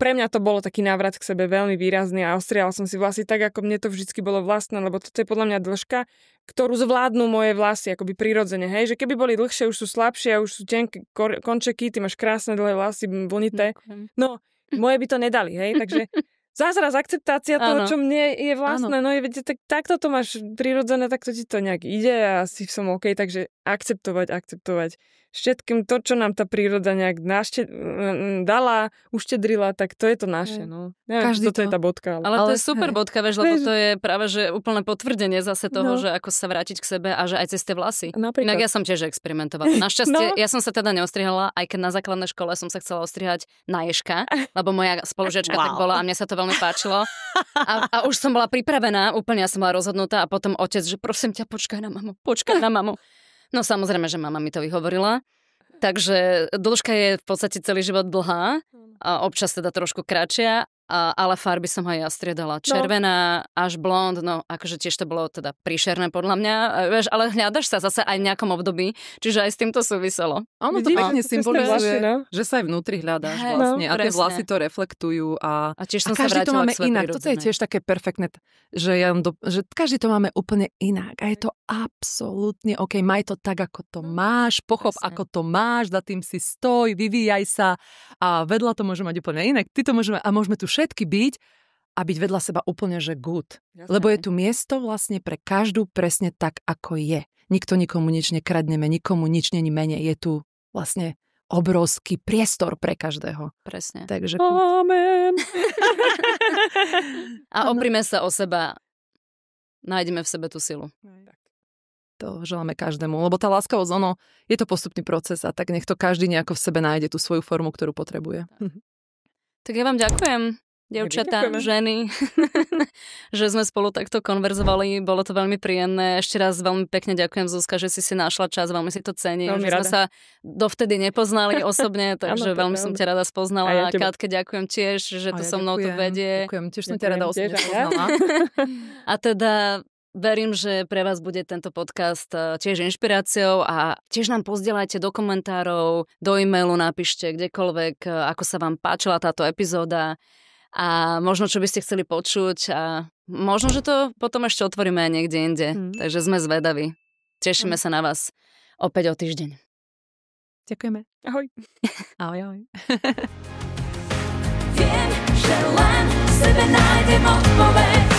pre mňa to bolo taký návrat k sebe veľmi výrazný a ostriala som si vlasy tak, ako mne to vždycky bolo vlastné, lebo toto je podľa mňa dĺžka, ktorú zvládnu moje vlasy, akoby prirodzene, hej, že keby boli dlhšie, už sú slabšie, už sú tenké končeky, ty máš krásne dlhé vlasy, vlnité, no, moje by to nedali, hej, takže zázraz, akceptácia toho, čo mne je vlastné, no je, tak takto to máš prirodzené, takto ti to nejak ide a si som OK, takže akceptovať, všetkým to, čo nám tá príroda nejak dala, uštedrila, tak to je to naše. No. Neviem, Každý toto je tá bodka. Ale to je super bodka, vieš, lebo to je práve že úplné potvrdenie zase toho, že ako sa vrátiť k sebe a že aj cez tie vlasy. Napríklad. Inak ja som tiež experimentovala. Našťastie, ja som sa teda neostrihala, aj keď na základnej škole som sa chcela ostrihať na ježka, lebo moja spolužiačka tak bola a mne sa to veľmi páčilo. A už som bola pripravená, úplne ja som bola rozhodnutá a potom otec, že prosím ťa, počkaj na mamu. No samozrejme, že mama mi to vyhovorila. Takže dĺžka je v podstate celý život dlhá a občas teda trošku kratšia, ale farby som aj ja striedala. Červená až blond, no akože tiež to bolo teda príšerné podľa mňa, vieš, ale hľadaš sa zase aj v nejakom období, čiže aj s týmto súviselo. Ono to pekne symbolizuje, že sa aj vnútri hľadáš vlastne a tie vlasy to reflektujú a tiež som každý sa to máme k svojej inak. Toto je tiež také perfektné, že každý to máme úplne inak a je to absolútne OK, maj to tak, ako to máš, pochop, ako to máš, za tým si stoj, vyvíjaj sa a vedľa to môže mať úplne inak. Ty to môžeme a môžeme tu všetky byť a byť vedľa seba úplne, že good. Jasne. Lebo je tu miesto vlastne pre každú presne tak, ako je. Nikto nikomu nič nekradneme, nikomu nič není menej. Je tu vlastne obrovský priestor pre každého. Presne. Takže Amen. A oprime sa o seba. Nájdeme v sebe tú silu. To želáme každému, lebo tá láskavosť, je to postupný proces a tak nech to každý nejako v sebe nájde tú svoju formu, ktorú potrebuje. Tak ja vám ďakujem, dievčatá, ženy, že sme spolu takto konverzovali. Bolo to veľmi príjemné. Ešte raz veľmi pekne ďakujem, Zuzka, že si našla čas, veľmi si to cením. Že sme sa dovtedy nepoznali osobne, takže veľmi som ťa rada spoznala. A Kátke ďakujem tiež, že to so mnou tu vedie. Ďakujem, tiež som ťa rada osobne spoznala. A teda verím, že pre vás bude tento podcast tiež inšpiráciou a tiež nám pozdieľajte do komentárov, do e-mailu napíšte kdekoľvek, ako sa vám páčila táto epizóda a možno, čo by ste chceli počuť a možno, že to potom ešte otvoríme aj niekde inde. Takže sme zvedaví. Tešíme sa na vás opäť o týždeň. Ďakujeme. Ahoj. Ahoj. Viem, že len v sebe nájdem odpoveď.